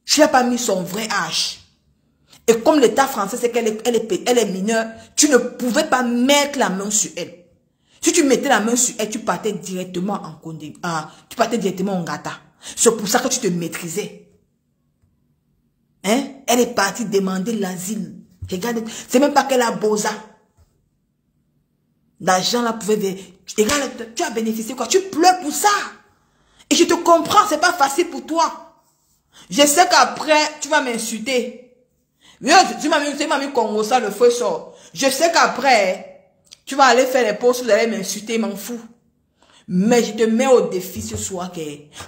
tu n'as pas mis son vrai âge. Et comme l'État français sait qu'elle est mineure, tu ne pouvais pas mettre la main sur elle. Si tu mettais la main sur elle, tu partais directement en Condé, tu partais directement en Gata. C'est pour ça que tu te maîtrisais. Hein? Elle est partie demander l'asile. Regarde, c'est même pas qu'elle a bosa. L'argent là pouvait... Regarde, tu as bénéficié quoi? Tu pleures pour ça. Et je te comprends, c'est pas facile pour toi. Je sais qu'après, tu vas m'insulter. Tu m'as mis Congo, ça, le feu sort. Je sais qu'après, tu vas aller faire les posts, vous allez m'insulter, m'en fous. Mais je te mets au défi ce soir.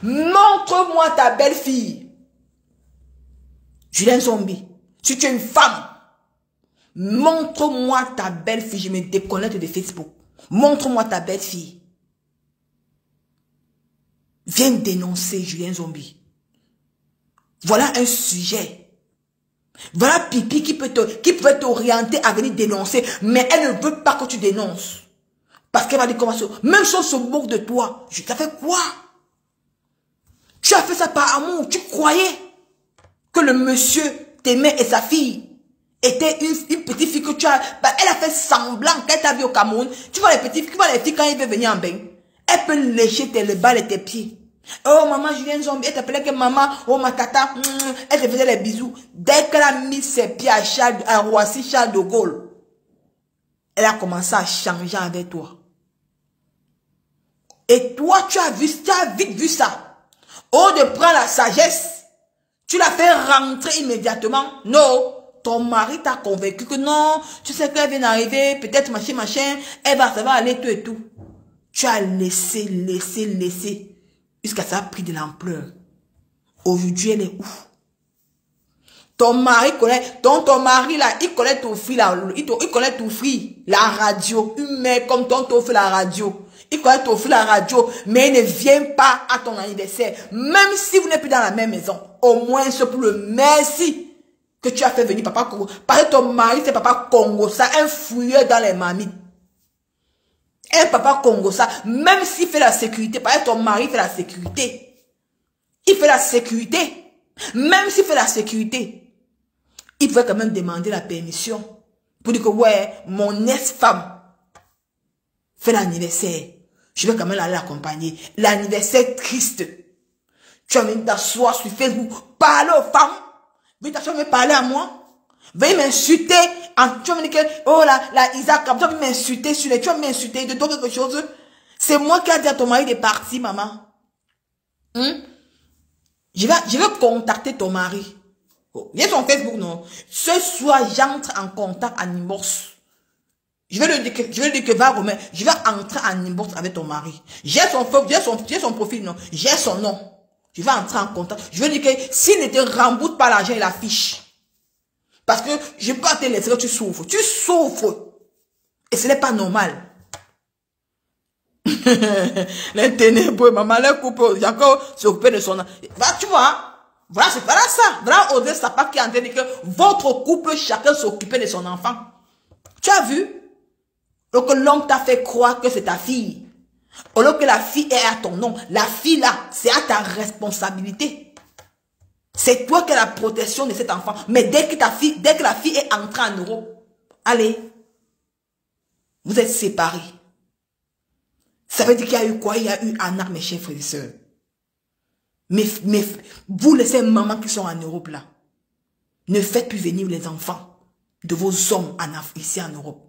Montre-moi ta belle-fille. Julien Zombie, si tu es une femme, montre-moi ta belle-fille. Je me déconnecte de Facebook. Montre-moi ta belle-fille. Viens dénoncer Julien Zombie. Voilà un sujet. Voilà Pipi qui peut t'orienter à venir dénoncer. Mais elle ne veut pas que tu dénonces. Parce qu'elle va dire comment ça. Même si on se moque de toi. Je t'ai fait quoi? Tu as fait ça par amour. Tu croyais que le monsieur t'aimait et sa fille était une petite fille que tu as... Bah, elle a fait semblant qu'elle t'a vu au Cameroun. Tu vois les petites filles quand ils veulent venir en bain. Elle peut lécher tes balles et tes pieds. Oh maman Julien Zombie, elle t'appelait que maman, oh ma tata, elle te faisait les bisous. Dès qu'elle a mis ses pieds à Roissy Charles de Gaulle, elle a commencé à changer avec toi. Et toi, tu as vite vu ça. Au lieu de prendre la sagesse, tu l'as fait rentrer immédiatement. Non, ton mari t'a convaincu que non, tu sais qu'elle vient d'arriver, peut-être machin, ça va aller tout et tout. Tu as laissé, jusqu'à ça a pris de l'ampleur. Aujourd'hui, elle est où? Ton mari connaît, ton mari là, il connaît ton fils là, il connaît ton fils, la radio, une mère comme ton fils la radio. Il connaît ton fils la radio, mais il ne vient pas à ton anniversaire. Même si vous n'êtes plus dans la même maison, au moins c'est pour le merci que tu as fait venir papa Congo. Parce que ton mari c'est papa Congo, ça, un fouilleur dans les mamies. Un papa Congo, ça, même s'il fait la sécurité, parce que ton mari fait la sécurité. Il fait la sécurité. Même s'il fait la sécurité, il pouvait quand même demander la permission. Pour dire que, ouais, mon ex-femme fait l'anniversaire. Je vais quand même aller l'accompagner. L'anniversaire triste. Tu vas venir t'asseoir sur Facebook, parler aux femmes. Tu vas venir parler à moi. Veuillez m'insulter. Tu vas me dire que, oh la Isaac, tu vas m'insulter sur les, tu vas m'insulter de toi quelque chose. C'est moi qui a dit à ton mari de partir, maman. Je vais contacter ton mari. Oh, il y a son Facebook, non? Ce soir, j'entre en contact en inbox. Je vais lui dire que va Romain, je vais entrer en inbox avec ton mari. J'ai son profil, non? J'ai son nom. Je vais entrer en contact. Je vais dire que s'il ne te rembourse pas l'argent, il affiche. Parce que je peux pas te laisser que tu souffres. Tu souffres. Et ce n'est pas normal. Les ténébreux, maman, les couples, j'ai encore s'occuper de son... Bah, tu vois, voilà, c'est pas ça. Voilà, Audrey Sapa qui a entendu que votre couple, chacun s'occupait de son enfant. Tu as vu? Donc, l'homme t'a fait croire que c'est ta fille. Alors que la fille est à ton nom. La fille là, c'est à ta responsabilité. C'est toi qui as la protection de cet enfant. Mais dès que la fille est entrée en Europe, allez, vous êtes séparés. Ça veut dire qu'il y a eu quoi? Il y a eu un arme, mes chers frères et sœurs. Mais vous, les mamans qui sont en Europe là, ne faites plus venir les enfants de vos hommes ici en Europe.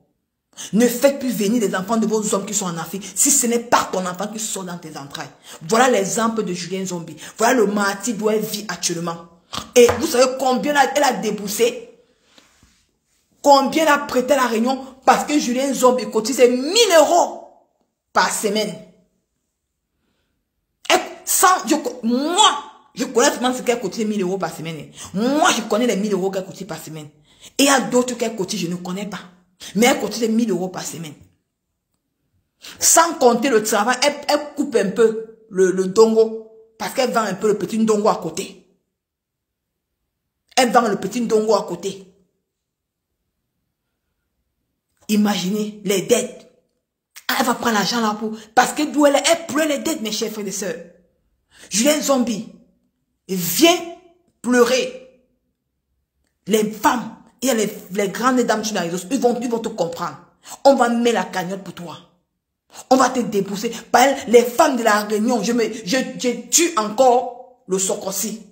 Ne faites plus venir les enfants de vos hommes qui sont en Afrique si ce n'est pas ton enfant qui sort dans tes entrailles. Voilà l'exemple de Julien Zombie. Voilà le martyr d'où elle vit actuellement. Et vous savez combien elle a déboursé? Combien elle a prêté à la Réunion? Parce que Julien Zombie cotise 1000 € par semaine. Moi, je connais seulement ce qu'elle cotise 1000 € par semaine. Moi, je connais les 1000 € qu'elle cotise par semaine. Et il y a d'autres qu'elle cotise, je ne connais pas. Mais elle cotise 1000 € par semaine. Sans compter le travail, elle coupe un peu le dongo. Parce qu'elle vend un peu le petit dongo à côté. Elle vend le petit dongo à côté. Imaginez les dettes. Elle va prendre l'argent là pour... Parce que d'où elle pleure les dettes, mes chers frères et sœurs. Julien Zombie vient pleurer. Les femmes, il y a les grandes dames sur la réseau, ils vont te comprendre. On va mettre la cagnotte pour toi. On va te débourser. Les femmes de la Réunion, je tue encore le Sokossi.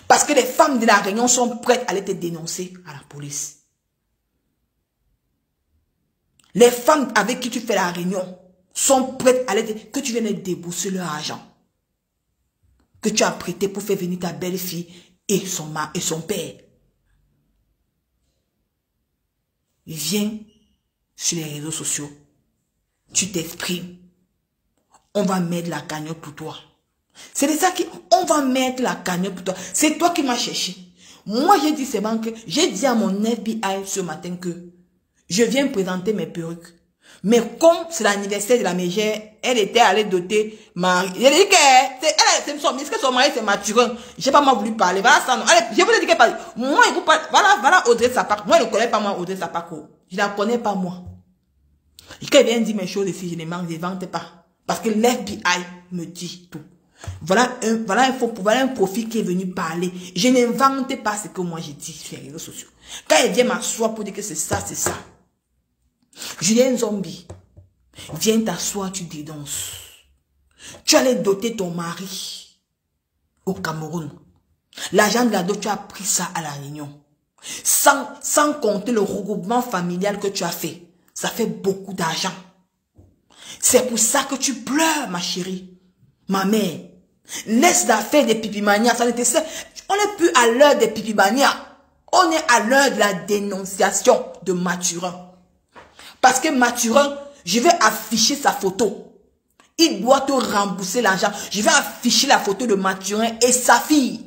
Parce que les femmes de la Réunion sont prêtes à aller te dénoncer à la police. Les femmes avec qui tu fais la réunion sont prêtes à aller dire que tu viens de débourser leur argent. Que tu as prêté pour faire venir ta belle-fille et son père. viens sur les réseaux sociaux. Tu t'exprimes. On va mettre la cagnotte pour toi. C'est de ça qu'on va mettre la cagnotte pour toi. C'est toi qui m'as cherché. Moi, j'ai dit c'est bon que j'ai dit à mon FBI ce matin que je viens présenter mes perruques. Mais comme c'est l'anniversaire de la mégère, elle était allée doter Marie. J'ai dit que son mari c'est Mathurin. J'ai pas moi voulu parler. Voilà ça. Non. Allez, je vous ai dit qu'elle parle. Moi, il vous parle. Voilà Audrey Sapako. Moi, je ne connais pas moi Audrey Sapako. Je la connais pas moi. Et quand elle vient dire mes choses ici, je ne m'invente pas. Parce que l'FBI me dit tout. Voilà un profil qui est venu parler. Je n'invente pas ce que moi j'ai dit sur les réseaux sociaux. Quand elle vient m'asseoir pour dire que c'est ça, c'est ça. Julien Zombie, viens t'asseoir, tu dénonces. Tu allais doter ton mari au Cameroun. L'argent de la dot, tu as pris ça à la Réunion. Sans compter le regroupement familial que tu as fait. Ça fait beaucoup d'argent. C'est pour ça que tu pleures, ma chérie. Ma mère. Laisse l'affaire des pipimanias. On n'est plus à l'heure des pipimanias. On est à l'heure de la dénonciation de Mathurin. Parce que Mathurin, je vais afficher sa photo. Il doit te rembourser l'argent. Je vais afficher la photo de Mathurin et sa fille.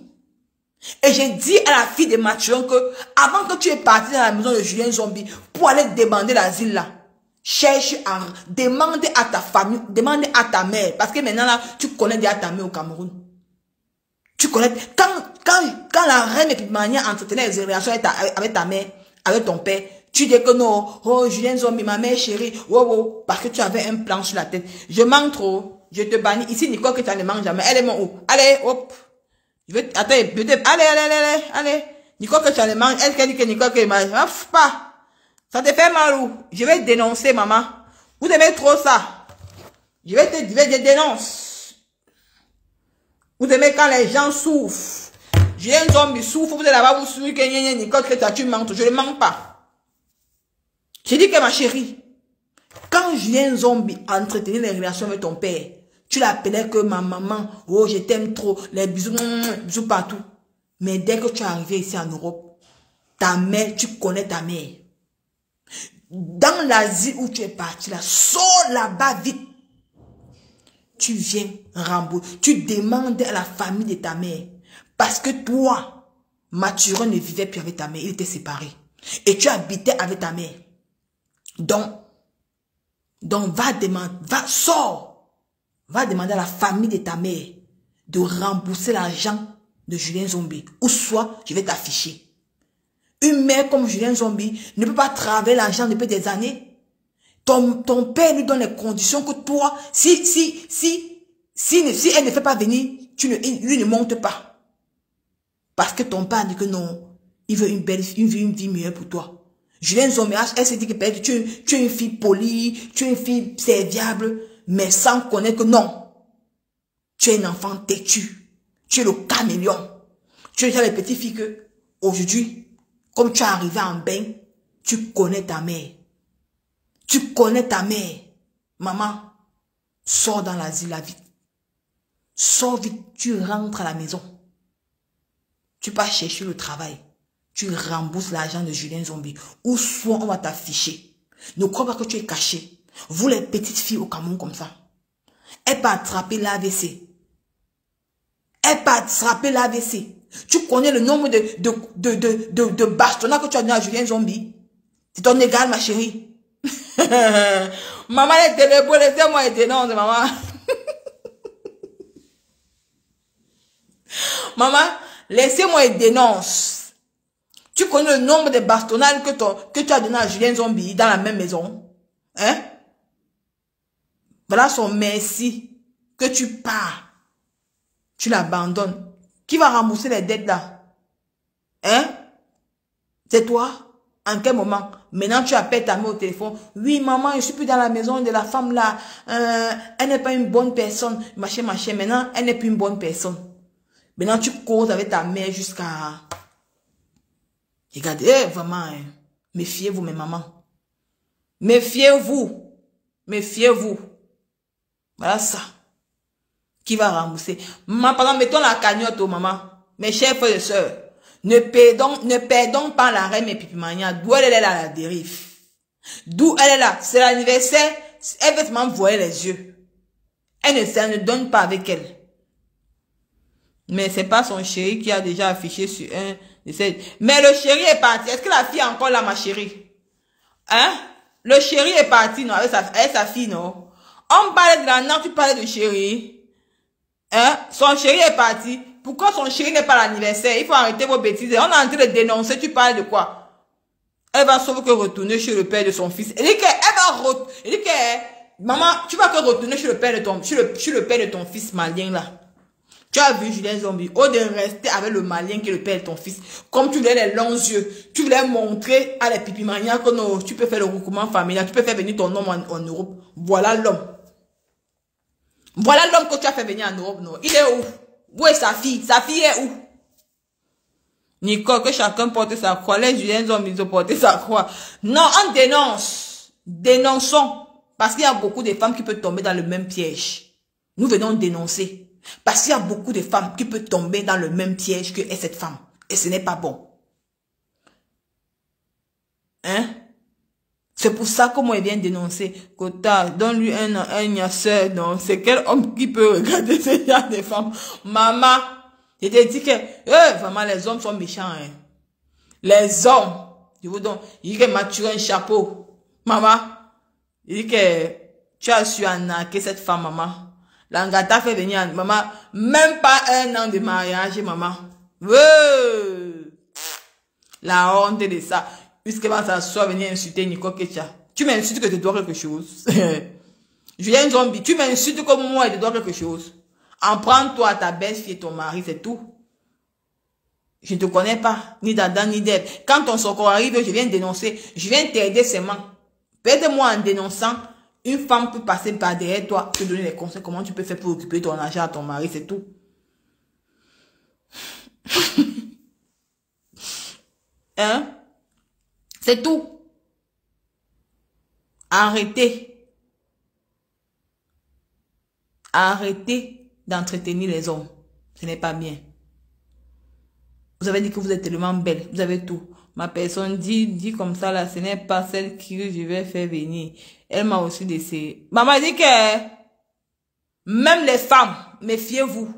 Et j'ai dit à la fille de Mathurin que, avant que tu aies parti dans la maison de Julien Zombie pour aller demander l'asile là, cherche à demander à ta famille, demander à ta mère. Parce que maintenant là, tu connais déjà ta mère au Cameroun. Tu connais, quand la reine Epimania entretenait les relations avec ta mère, avec ton père, tu dis que non, oh Julien Zombie, ma mère chérie, oh, parce que tu avais un plan sur la tête. Je mange trop, je te bannis. Ici, Nicole, que tu ne manges jamais. Elle est mon où? Allez, hop. Allez. Nicole, que tu ne manges. Elle dit que Nicole, que tu mange. Pas. Ça te fait mal ou? Je vais te dénoncer, maman. Vous aimez trop ça. Je te dénonce. Vous aimez quand les gens souffrent. Julien Zombie souffre, vous êtes là-bas, vous souffrez que Nicole, que tu mens. Je ne mens pas. J'ai dit que ma chérie, quand Julien Zombie entretenait les relations avec ton père, tu l'appelais que ma maman, oh je t'aime trop, les bisous, bisous partout. Mais dès que tu es arrivé ici en Europe, ta mère, tu connais ta mère. Dans l'Asie où tu es parti là, sors là-bas vite. Tu viens rembourser, tu demandes à la famille de ta mère. Parce que toi, Mathurin ne vivait plus avec ta mère, il était séparé. Et tu habitais avec ta mère. Donc sors, va demander à la famille de ta mère de rembourser l'argent de Julien Zombie. Ou soit, je vais t'afficher. Une mère comme Julien Zombie ne peut pas travailler l'argent depuis des années. Ton père lui donne les conditions que toi, si elle ne fait pas venir, lui ne monte pas. Parce que ton père dit que non, il veut une vie meilleure pour toi. Julien Zombie, elle s'est dit que peut-être tu es une fille polie, tu es une fille serviable, mais sans connaître que non. Tu es un enfant têtu. Tu es le caméléon. Tu es déjà les petites filles que, aujourd'hui, comme tu es arrivé en bain, tu connais ta mère. Tu connais ta mère. Maman, sors dans l'asile là vite. Sors vite, tu rentres à la maison. Tu vas chercher le travail. Tu rembourses l'argent de Julien Zombie. Ou soit on va t'afficher. Ne crois pas que tu es caché. Vous les petites filles au Cameroun comme ça. Elle peut attraper l'AVC. Elle peut attraper l'AVC. Tu connais le nombre de bastonnats que tu as donné à Julien Zombie. C'est ton égal, ma chérie. Maman, elle est délébouée, laissez-moi être dénonce, maman. Maman, laissez-moi être dénonce. Tu connais le nombre de bastonnades que tu as donné à Julien Zombie dans la même maison? Hein? Voilà son merci. Que tu pars. Tu l'abandonnes. Qui va rembourser les dettes là? Hein? C'est toi? En quel moment? Maintenant tu appelles ta mère au téléphone. Oui, maman, je suis plus dans la maison de la femme là. Elle n'est pas une bonne personne. Machin. Maintenant, elle n'est plus une bonne personne. Maintenant, tu causes avec ta mère jusqu'à... Regardez, vraiment, hein. Méfiez-vous, mes mamans. Méfiez-vous. Méfiez-vous. Voilà ça. Qui va rembourser? Maman, pardon, mettons la cagnotte, oh, maman. Mes chers frères et sœurs, ne perdons pas la reine Epipimania. D'où elle est à la dérive. D'où elle est là. C'est l'anniversaire. Elle veut m'envoyer les yeux. Elle ne donne pas avec elle. Mais c'est pas son chéri qui a déjà affiché sur un de ces... Mais le chéri est parti. Est-ce que la fille est encore là, ma chérie? Hein? Le chéri est parti, non, avec sa fille, non? On parlait de la non, tu parlais de chéri. Hein? Son chéri est parti. Pourquoi son chéri n'est pas à l'anniversaire? Il faut arrêter vos bêtises. On est en train de dénoncer, tu parles de quoi? Elle va sauf que retourner chez le père de son fils. Elle dit que, maman, tu vas que retourner chez le père de ton fils malien, là. Tu as vu Julien Zombie, au lieu de rester avec le malien qui est le père de ton fils, comme tu voulais les longs yeux, tu voulais montrer à les pipimanias que non, tu peux faire le recoupement familial, tu peux faire venir ton homme en Europe. Voilà l'homme. Voilà l'homme que tu as fait venir en Europe, non. Il est où? Où est sa fille? Sa fille est où? Nicole, que chacun porte sa croix. Les Julien Zombie ont porté sa croix. Non, on dénonce. Dénonçons. Parce qu'il y a beaucoup de femmes qui peuvent tomber dans le même piège. Nous venons dénoncer. Parce qu'il y a beaucoup de femmes qui peuvent tomber dans le même piège que cette femme. Et ce n'est pas bon. Hein? C'est pour ça que moi, il vient dénoncer. Kota, donne-lui un nyasseur. Non, c'est quel homme qui peut regarder ce genre de femmes? Maman, je te dis que, vraiment, les hommes sont méchants. Hein. Les hommes, je vous donne, il dit que m'a tiré un chapeau. Maman, il dit que tu as su arnaquer cette femme, maman. L'Angata fait venir, maman, même pas 1 an de mariage, maman. La honte de ça. Puisque va s'asseoir, venir insulter Nicole Ketia. Tu m'insultes que tu dois quelque chose. Julien Zombie, tu m'insultes comme moi et tu dois quelque chose. En prends-toi ta belle-fille et ton mari, c'est tout. Je ne te connais pas, ni d'Adam, ni d'Ève. Quand ton secours arrive, je viens dénoncer. Je viens t'aider seulement. Peut-être moi en dénonçant, une femme peut passer par derrière toi, te donner les conseils, comment tu peux faire pour occuper ton argent à ton mari, c'est tout. Hein? C'est tout. Arrêtez. Arrêtez d'entretenir les hommes. Ce n'est pas bien. Vous avez dit que vous êtes tellement belle. Vous avez tout. Ma personne dit comme ça là, ce n'est pas celle que je vais faire venir. Elle m'a aussi laissé. Maman dit que même les femmes, méfiez-vous.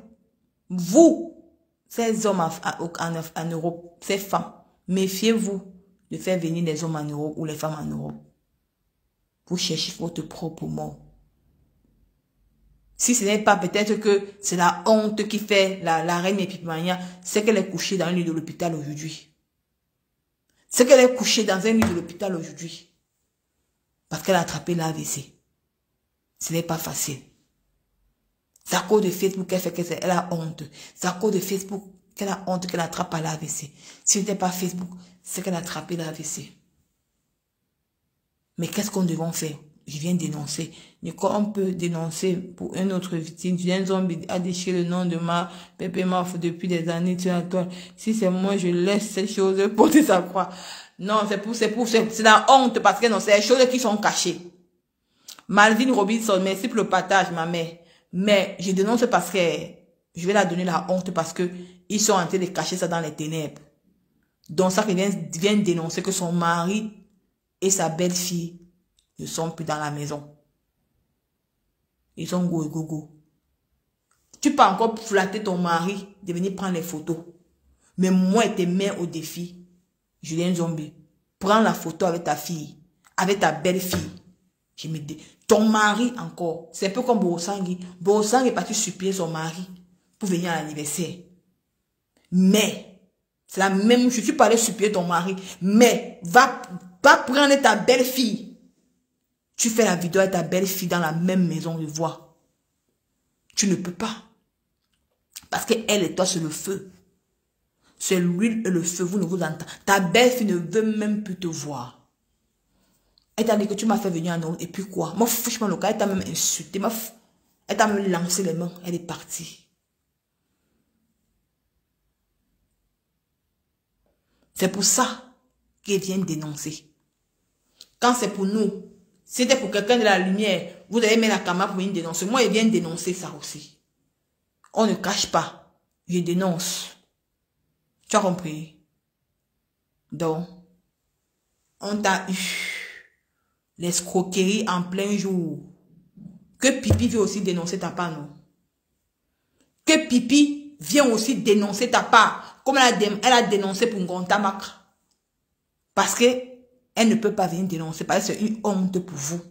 Vous, ces hommes en Europe, ces femmes, méfiez-vous de faire venir les hommes en Europe ou les femmes en Europe. Vous cherchez votre propre mort. Si ce n'est pas peut-être que c'est la honte qui fait la reine Epipimania, c'est qu'elle est couchée dans un lit de l'hôpital aujourd'hui. C'est qu'elle est couchée dans un lit de l'hôpital aujourd'hui. Parce qu'elle a attrapé l'AVC. Ce n'est pas facile. C'est à cause de Facebook qu'elle fait qu'elle a honte. C'est à cause de Facebook qu'elle a honte qu'elle attrape à l'AVC. Si ce n'était pas Facebook, c'est qu'elle a attrapé l'AVC. Mais qu'est-ce qu'on devrait faire? Je viens dénoncer. On peut dénoncer pour une autre victime. Julien Zombie a déchiré le nom de ma Pépé Maf depuis des années. Si c'est moi, je laisse ces choses porter sa croix. Non, c'est la honte parce que non, c'est les choses qui sont cachées. Malvin Robinson, merci pour le partage, ma mère. Mais je dénonce parce que je vais la donner la honte parce que ils sont en train de cacher ça dans les ténèbres. Donc ça vient dénoncer que son mari et sa belle-fille ne sont plus dans la maison. Ils sont go et go. Tu peux encore flatter ton mari de venir prendre les photos. Mais moi, je te mets au défi. Julien Zombie, prends la photo avec ta fille, avec ta belle-fille. Je me dis, ton mari encore. C'est un peu comme Borosangui. Borosangui est parti supplier son mari pour venir à l'anniversaire. Mais, c'est la même chose. Tu peux aller supplier ton mari. Mais, va prendre ta belle-fille. Tu fais la vidéo avec ta belle-fille dans la même maison de voix. Tu ne peux pas. Parce qu'elle et toi, c'est le feu. C'est l'huile et le feu. Vous ne vous entendez. Ta belle-fille ne veut même plus te voir. Elle t'a dit que tu m'as fait venir en Europe. Et puis quoi? Moi, franchement, le cas, elle t'a même insulté. Elle t'a même lancé les mains. Elle est partie. C'est pour ça qu'elle vient dénoncer. Quand c'est pour nous, si c'était pour quelqu'un de la lumière, vous allez mettre la caméra pour venir dénoncer. Moi, elle vient dénoncer ça aussi. On ne cache pas. Je dénonce. Tu as compris? Donc, on t'a eu. L'escroquerie en plein jour. Que Pipi veut aussi dénoncer ta part, non? Que Pipi vient aussi dénoncer ta part. Comme elle a dénoncé pour Ngontamak. Parce que elle ne peut pas venir dénoncer. Parce que c'est une honte pour vous.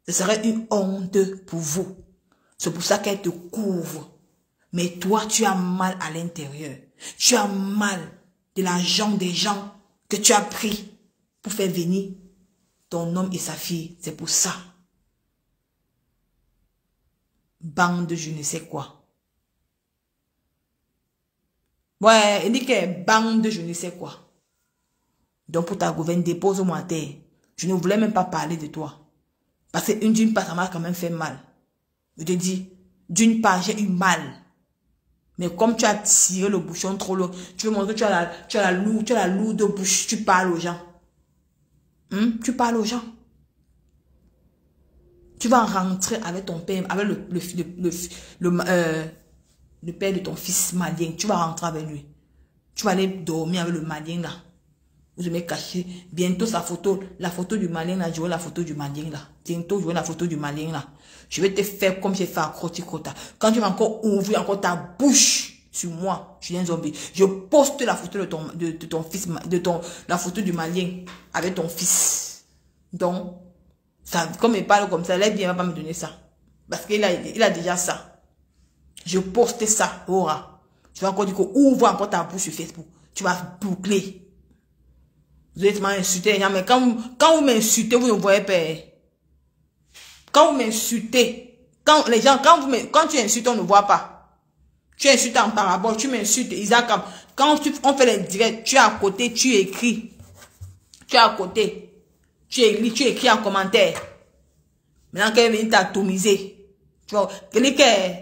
Ce serait une honte pour vous. C'est pour ça qu'elle te couvre. Mais toi, tu as mal à l'intérieur. Tu as mal de l'argent des gens que tu as pris pour faire venir ton homme et sa fille. C'est pour ça. Bande de je ne sais quoi. Ouais, il dit que bande de je ne sais quoi. Donc pour ta gouverne, dépose-moi à terre. Je ne voulais même pas parler de toi. Parce que d'une part, ça m'a quand même fait mal. Je te dis, d'une part, j'ai eu mal. Mais comme tu as tiré le bouchon trop loin, tu veux montrer que tu as la lourde bouche, tu parles aux gens. Tu parles aux gens. Tu vas rentrer avec ton père, avec le père de ton fils malien. Tu vas rentrer avec lui. Tu vas aller dormir avec le malien là. Vous allez cacher. Bientôt sa photo, la photo du malien là, jouer la photo du malien là. Bientôt jouer la photo du malien là. Je vais te faire comme j'ai fait à Krotikota. Quand tu vas encore ouvrir encore ta bouche sur moi, Julien Zombie, je poste la photo de ton fils, la photo du malien avec ton fils. Donc, ça, comme il parle comme ça, là, il ne va pas me donner ça. Parce qu'il a déjà ça. Je poste ça, aura. Tu vas encore dire que ouvre encore ta bouche sur Facebook. Tu vas boucler. Vous êtes m'insulté, mais quand vous m'insultez, vous ne voyez pas. Quand vous m'insultez, quand tu insultes, on ne voit pas. Tu insultes en parabole, tu m'insultes, Isaac. Quand on fait les directs, tu es à côté, tu écris. Tu es à côté. Tu écris en commentaire. Maintenant qu'elle vient t'atomiser. Tu vois,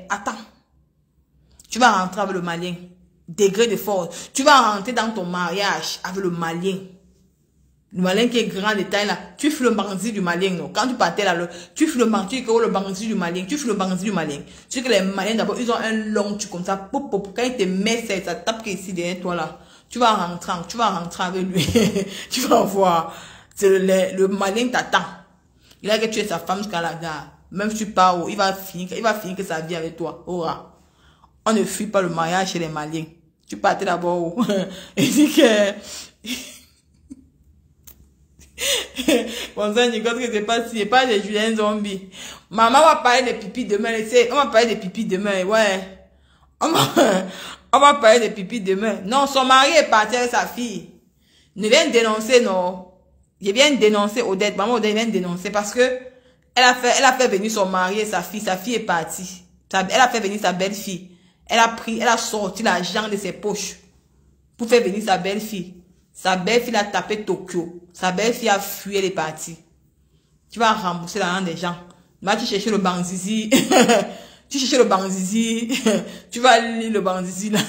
attends. Tu vas rentrer avec le malien. Degré de force. Tu vas rentrer dans ton mariage avec le malien. Le malien qui est grand détail là. Tu fais le bandit du malien. Non? Quand tu partais là, tu fais le bandit du malien. Tu fais le bandit du malien. Tu sais que les maliens d'abord, ils ont un long truc comme ça. Pop, pop. Quand ils te mettent ça tape ici derrière toi là. Tu vas rentrer avec lui. Tu vas voir. Le malien t'attend. Il a que tu es sa femme jusqu'à la gare. Même si tu pars, il va finir que sa vie avec toi. Aura. On ne fuit pas le mariage chez les maliens. Tu partais d'abord. Il dit que... Bon ça, Nicolas, que c'est pas des Julien Zombie. Maman va parler de pipi demain. On va parler de pipi demain. Ouais. On va parler de pipi demain. Non, son mari est parti avec sa fille. Ne viens dénoncer, non. Je viens dénoncer Odette. Maman Odette vient dénoncer parce que elle a fait venir son mari et sa fille. Sa fille est partie. Elle a fait venir sa belle-fille. Elle a sorti l'argent de ses poches pour faire venir sa belle-fille. Sa belle-fille a tapé Tokyo. Sa belle-fille a fui, elle est partie. Tu vas rembourser l'argent des gens. Là, tu cherches le banzizi. Tu cherches le banzizi. Tu vas lire le banzizi là.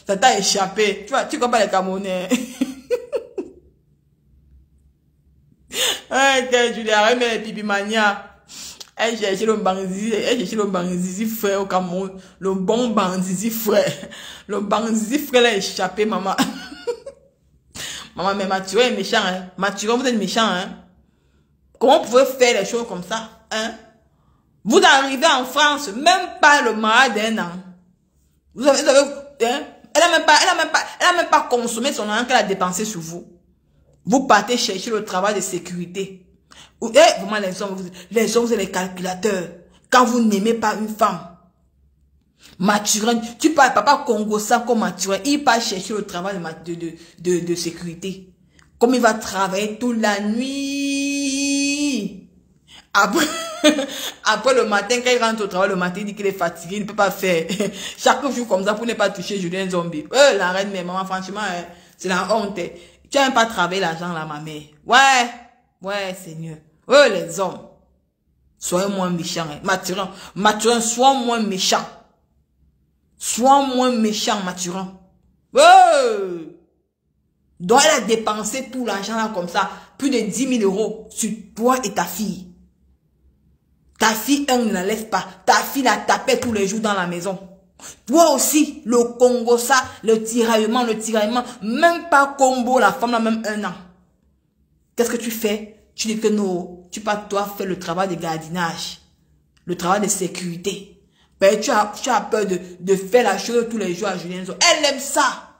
Ça t'a échappé. Tu comprends les Camerounais. Julia, arrête les pipimania. Elle cherchait le banzizi frère au Cameroun. Le bon banzizi frère. Le banzizi frère l'a échappé, maman. Maman, mais Mathurin est méchant, hein. Mathurin, vous êtes méchant, hein. Comment vous pouvez faire les choses comme ça, hein? Vous arrivez en France, même pas le malade d'un an. Vous avez, hein? Elle a même pas consommé son argent qu'elle a dépensé sur vous. Vous partez chercher le travail de sécurité. Vraiment, les hommes, vous êtes les calculateurs. Quand vous n'aimez pas une femme, Mathurin, tu parles, papa Congo ça comme Mathurin, il part chercher le travail de sécurité. Comme il va travailler toute la nuit. Après le matin, quand il rentre au travail le matin, il dit qu'il est fatigué, il ne peut pas faire. Chaque jour comme ça pour ne pas toucher Julien Zombie. La reine, mais maman, franchement, c'est la honte. Tu n'as même pas travaillé l'argent là, ma mère. Ouais, Seigneur. Les hommes. Soyez moins méchants. Hein. Mathurin, sois moins méchant. Sois moins méchant, Mathurin. Donc, elle a dépensé tout l'argent là comme ça. Plus de 10 000 € sur toi et ta fille. Ta fille, elle ne la laisse pas. Ta fille la tapait tous les jours dans la maison. Toi aussi, le Congo, ça, le tiraillement, même pas combo, la femme là, même 1 an. Qu'est-ce que tu fais? Tu dis que non, tu pas toi faire le travail de gardiennage, le travail de sécurité. Ben, tu as peur de faire la chose tous les jours à Julien. Elle aime ça.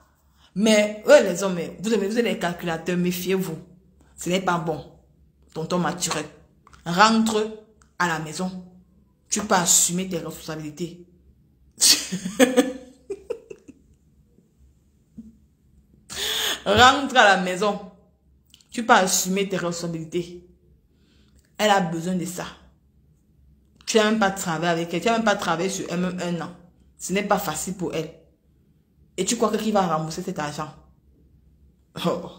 Mais, les hommes, vous avez les calculateurs, méfiez-vous. Ce n'est pas bon. Tonton Mathurin, rentre à la maison. Tu peux assumer tes responsabilités. Rentre à la maison. Tu peux assumer tes responsabilités. Elle a besoin de ça. Tu n'as même pas travaillé avec elle. Tu n'as même pas travaillé sur elle même 1 an. Ce n'est pas facile pour elle. Et tu crois que qui va rembourser cet argent? Oh.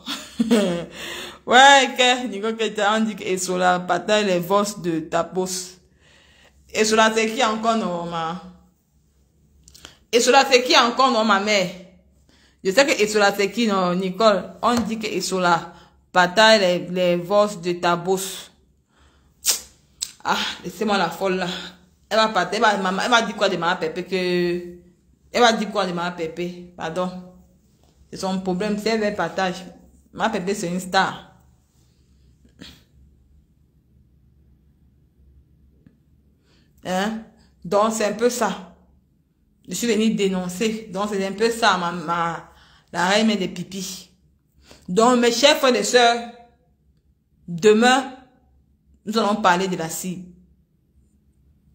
Ouais, que Nico Keita, on dit que Esola bataille les vosses de Tapos. Esola, c'est qui encore, non, ma? Esola, c'est qui encore, non, ma mère? Je sais que Esola, c'est qui, non, Nicole? On dit que Esola bataille les vosses de Tabos. Ah, laissez-moi la folle, là. Elle va partir, elle va dire quoi de ma pépé que... Elle va dire quoi de ma pépé? Pardon. C'est son problème, c'est un partage. Ma pépé, c'est une star. Hein? Donc, c'est un peu ça. Je suis venue dénoncer. Donc, c'est un peu ça, la reine des pipis. Donc, mes chers frères et sœurs, demain, nous allons parler de la cible.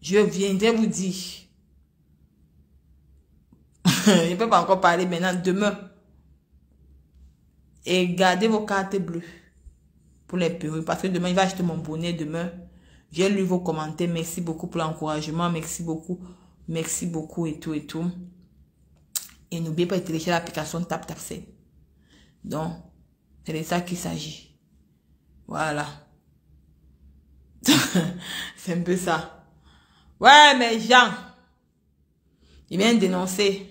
Je viendrai vous dire. Je ne peux pas encore parler maintenant. Demain. Et gardez vos cartes bleues pour les perruques. Parce que demain, il va acheter mon bonnet demain. J'ai lu vos commentaires. Merci beaucoup pour l'encouragement. Merci beaucoup. Merci beaucoup et tout et tout. Et n'oubliez pas de télécharger l'application TapTapSend. Donc, c'est de ça qu'il s'agit. Voilà. C'est un peu ça. Ouais, mais Jean, il vient dénoncer.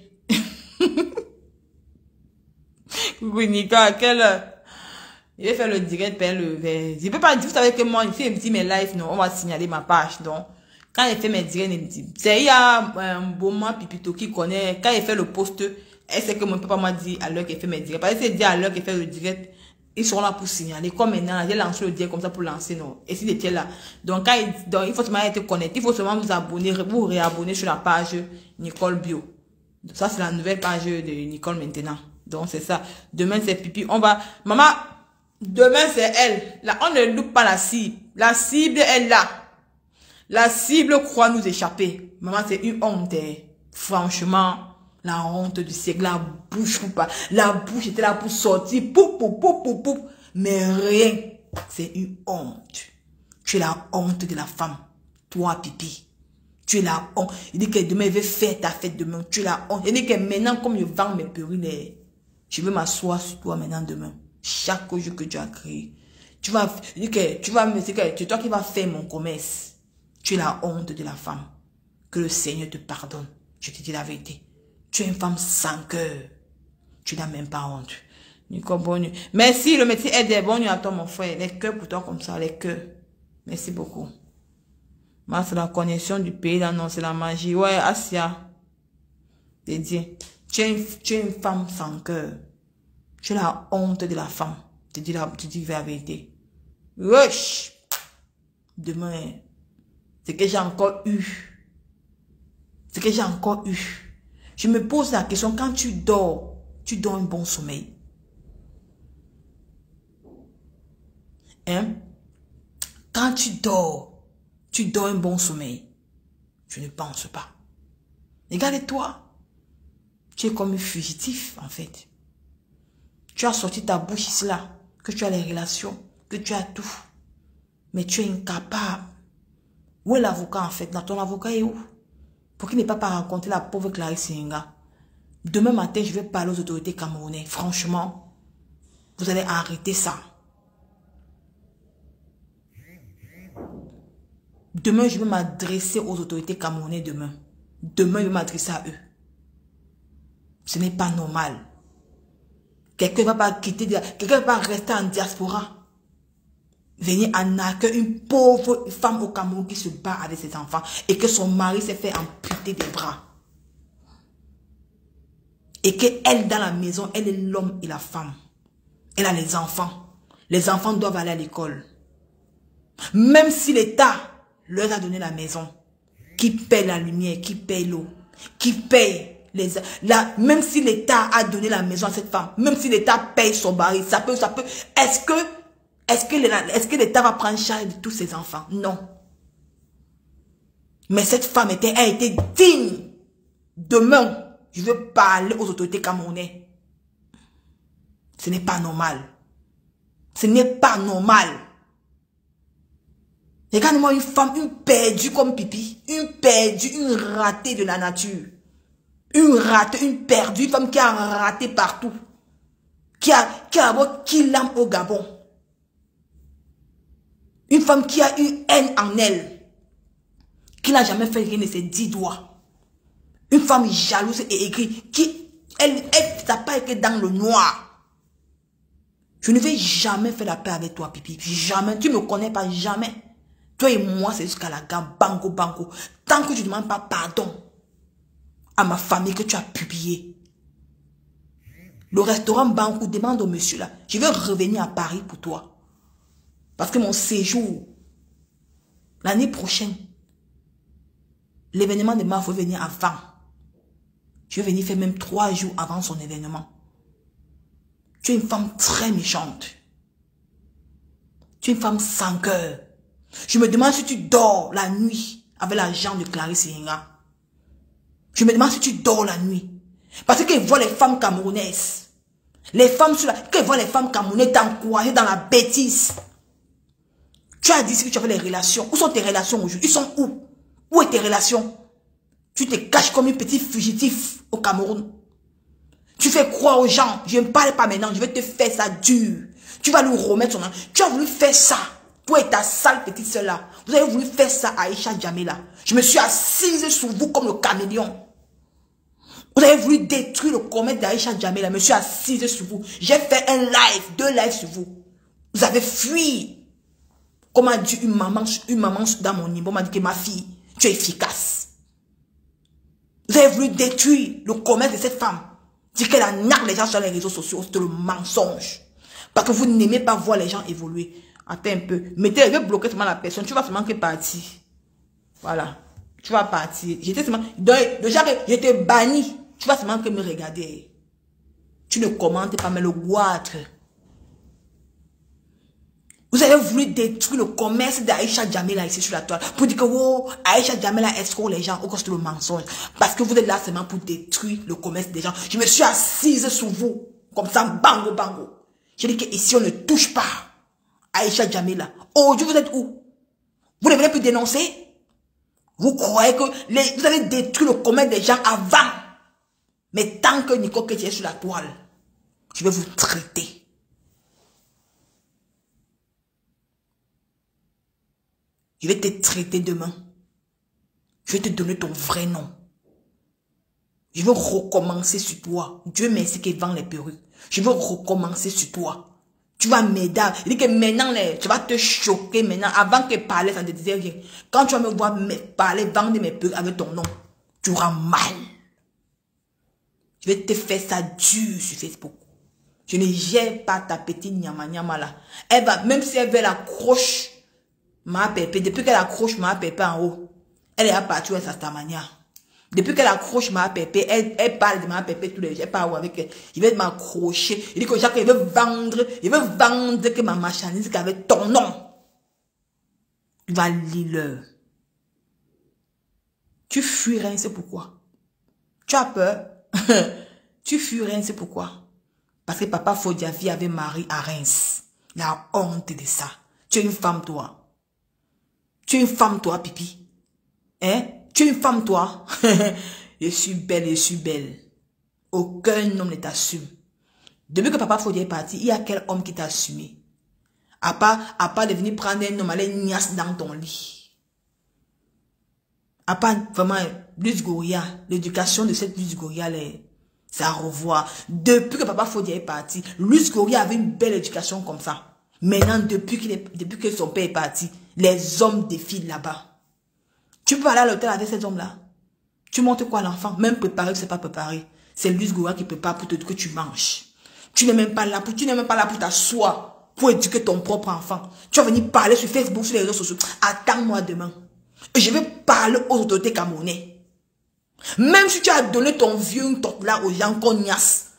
Coucou Nika, à quelle heure? Il va faire le direct vers le... Je ne peux pas dire, vous savez que moi, il fait un petit mes lives, non, on va signaler ma page. Donc, quand il fait mes directs, il me dit, c'est il y a un bon moment Pipito qui connaît, quand il fait le post, elle sait que mon papa m'a dit à l'heure qu'il fait mes directs. Parce que c'est dit à l'heure qu'il fait le direct, ils seront là pour signaler. Comme maintenant, j'ai lancé le direct comme ça pour lancer, non. Et si c'était là. Donc, il faut seulement être connecté, il faut seulement vous abonner, vous réabonner sur la page Nicole Bio. Donc, ça, c'est la nouvelle page de Nicole maintenant. Donc, c'est ça. Demain, c'est Pipi. On va... Maman, demain, c'est elle. Là, on ne loupe pas la cible. La cible est là. La cible croit nous échapper. Maman, c'est une honte. Franchement, la honte du siècle. La bouche, pas. La bouche était là pour sortir. Pou, pou, pou, pou, pou. Mais rien. C'est une honte. Tu es la honte de la femme. Toi, Pipi. Tu es la honte. Il dit que demain, il veut faire ta fête demain. Tu es la honte. Il dit que maintenant, comme je vends mes perruques, je veux m'asseoir sur toi maintenant demain. Chaque jour que tu as créé. Tu vas me dire que c'est toi qui vas faire mon commerce. Tu es la honte de la femme. Que le Seigneur te pardonne. Je te dis la vérité. Tu es une femme sans cœur. Tu n'as même pas honte. Merci, le métier est des bons à toi, mon frère. Les cœurs pour toi comme ça, les cœurs. Merci beaucoup. Moi, c'est la connexion du pays, là, non, c'est la magie. Ouais, Asia. Dédié. Tu es une femme sans cœur. Tu es la honte de la femme. Tu dis la vérité. Wesh! Demain, c'est que j'ai encore eu. C'est que j'ai encore eu. Je me pose la question, quand tu dors un bon sommeil. Hein? Quand tu dors un bon sommeil. Je ne pense pas. Regarde-toi. Tu es comme un fugitif, en fait. Tu as sorti ta bouche ici, là. Que tu as les relations. Que tu as tout. Mais tu es incapable. Où est l'avocat, en fait? Ton avocat est où? Pour qu'il n'ait pas rencontré la pauvre Clarisse Singa. Demain matin, je vais parler aux autorités camerounaises. Franchement, vous allez arrêter ça. Demain, je vais m'adresser aux autorités camerounaises demain. Demain, je vais m'adresser à eux. Ce n'est pas normal. Quelqu'un ne va pas quitter, quelqu'un ne va pas rester en diaspora. Venir en accueil une pauvre femme au Cameroun qui se bat avec ses enfants et que son mari s'est fait amputer des bras. Et qu'elle, dans la maison, elle est l'homme et la femme. Elle a les enfants. Les enfants doivent aller à l'école. Même si l'État leur a donné la maison, qui paye la lumière, qui paye l'eau, qui paye même si l'État a donné la maison à cette femme, même si l'État paye son mari, ça peut, est-ce que l'État va prendre charge de tous ses enfants? Non. Mais cette femme a été digne. Demain, je veux parler aux autorités camerounaises. Ce n'est pas normal. Ce n'est pas normal. Regarde-moi une femme, une perdue comme Pipi. Une perdue, une ratée de la nature. Une ratée, une perdue, une femme qui a raté partout. Qui a d'abord l'âme au Gabon. Une femme qui a eu haine en elle. Qui n'a jamais fait rien de ses 10 doigts. Une femme jalouse et aigrie. Elle n'a pas été dans le noir. Je ne vais jamais faire la paix avec toi, Pipi. Jamais. Tu ne me connais pas, jamais. Toi et moi, c'est jusqu'à la gare, bango, bango. Tant que tu ne demandes pas pardon à ma famille que tu as publié. Le restaurant Banco demande au monsieur là, je vais revenir à Paris pour toi. Parce que mon séjour, l'année prochaine, l'événement de mars, il faut venir avant. Je vais venir faire même 3 jours avant son événement. Tu es une femme très méchante. Tu es une femme sans cœur. Je me demande si tu dors la nuit avec l'argent de Clarisse Yenga. Je me demande si tu dors la nuit. Parce qu'ils voient les femmes camerounaises. Les femmes sur la... Qu'ils voient les femmes camerounaises t'encourager dans la bêtise. Tu as dit que tu avais les relations. Où sont tes relations aujourd'hui? Ils sont où? Où est tes relations? Tu te caches comme une petite fugitive au Cameroun. Tu fais croire aux gens. Je ne parle pas maintenant. Je vais te faire ça dur. Tu vas nous remettre son nom. Tu as voulu faire ça. Toi et ta sale petite soeur là. Vous avez voulu faire ça à Aïcha Djamila. Je me suis assise sur vous comme le caméléon. Vous avez voulu détruire le commerce d'Aïcha Djamila. Je me suis assise sur vous. J'ai fait un live, 2 lives sur vous. Vous avez fui. Comme a dit une maman dans mon niveau, m'a dit que ma fille, tu es efficace. Vous avez voulu détruire le commerce de cette femme. Dire qu'elle arnaque les gens sur les réseaux sociaux. C'est le mensonge. Parce que vous n'aimez pas voir les gens évoluer. Attends un peu. Mettez, je vais bloquer seulement la personne. Tu vas seulement que partir. Voilà. Tu vas partir. J'étais seulement... Déjà que j'étais banni. Tu vas seulement que me regarder. Tu ne commentes pas, mais le goitre. Vous avez voulu détruire le commerce d'Aïcha Djamila ici sur la toile. Pour dire que oh, Aïcha Djamila escroque les gens. Au coste le mensonge. Parce que vous êtes là seulement pour détruire le commerce des gens. Je me suis assise sur vous. Comme ça, bango, bango. Je dis qu'ici, on ne touche pas Aïcha Djamila. Aujourd'hui, vous êtes où? Vous ne venez plus dénoncer? Vous croyez que vous avez détruit le commerce des gens avant. Mais tant que Nico Ketia est sur la toile, je vais vous traiter. Je vais te traiter demain. Je vais te donner ton vrai nom. Je veux recommencer sur toi. Dieu merci qu'il vend les perruques. Je veux recommencer sur toi. Tu vas m'aider. Il dit que maintenant, tu vas te choquer maintenant. Avant que parler, ça ne te disait rien. Quand tu vas me voir parler, vendre mes perruques avec ton nom, tu auras mal. Je vais te faire ça dur sur Facebook. Je ne gère pas ta petite nyama là. Elle va, même si elle veut l'accroche, ma pépé, depuis qu'elle accroche ma pépé en haut, elle est partie à sa manière. Depuis qu'elle accroche ma pépé, elle parle de ma pépé tous les jours. Elle parle avec elle. Il veut m'accrocher. Il dit que Jacques, il veut vendre que ma marchandise avec ton nom. Tu vas lire. Tu fuis rien, c'est pourquoi. Tu as peur. Tu fuis rien, c'est pourquoi. Parce que papa Fodiavi avait marié à Reims. La honte de ça. Tu es une femme, toi. Tu es une femme, toi, Pipi. Hein? Tu es une femme, toi. Je suis belle, je suis belle. Aucun homme ne t'assume. Depuis que papa Fodiavi est parti, il y a quel homme qui t'a assumé? À part de venir prendre un homme, aller niasse dans ton lit. À part vraiment, Luce Goria, l'éducation de cette Luce Goria, c'est à revoir. Depuis que papa Fodiavi est parti, Luce Goria avait une belle éducation comme ça. Maintenant, depuis que son père est parti, les hommes défilent là-bas. Tu peux aller à l'hôtel avec ces hommes-là. Tu montres quoi à l'enfant? Même préparer, c'est pas préparé. C'est Luce Goria qui prépare pour que tu manges. Tu n'es même pas là pour t'asseoir. pour éduquer ton propre enfant. Tu vas venir parler sur Facebook, sur les réseaux sociaux. Attends-moi demain. Et je vais parler aux autorités camerounaises. Même si tu as donné ton vieux top là aux gens qu'on niasse,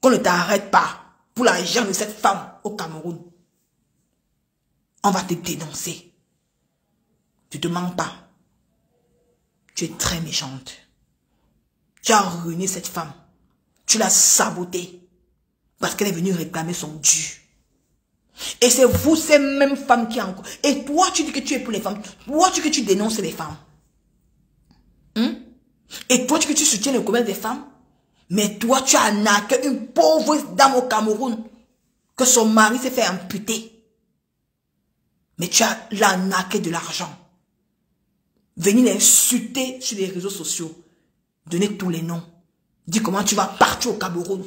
qu'on ne t'arrête pas pour l'argent de cette femme au Cameroun, on va te dénoncer. Tu ne te mens pas. Tu es très méchante. Tu as ruiné cette femme. Tu l'as sabotée. Parce qu'elle est venue réclamer son dû. Et c'est vous, ces mêmes femmes qui encore. Et toi, tu dis que tu es pour les femmes. Toi, tu dis que tu dénonces les femmes. Et toi, tu dis que tu soutiens le commerce des femmes. Mais toi, tu as arnaqué une pauvre dame au Cameroun. Que son mari s'est fait amputer. Mais tu as l'arnaqué de l'argent. Venir l'insulter sur les réseaux sociaux. Donner tous les noms. Dis comment tu vas partir au Cameroun.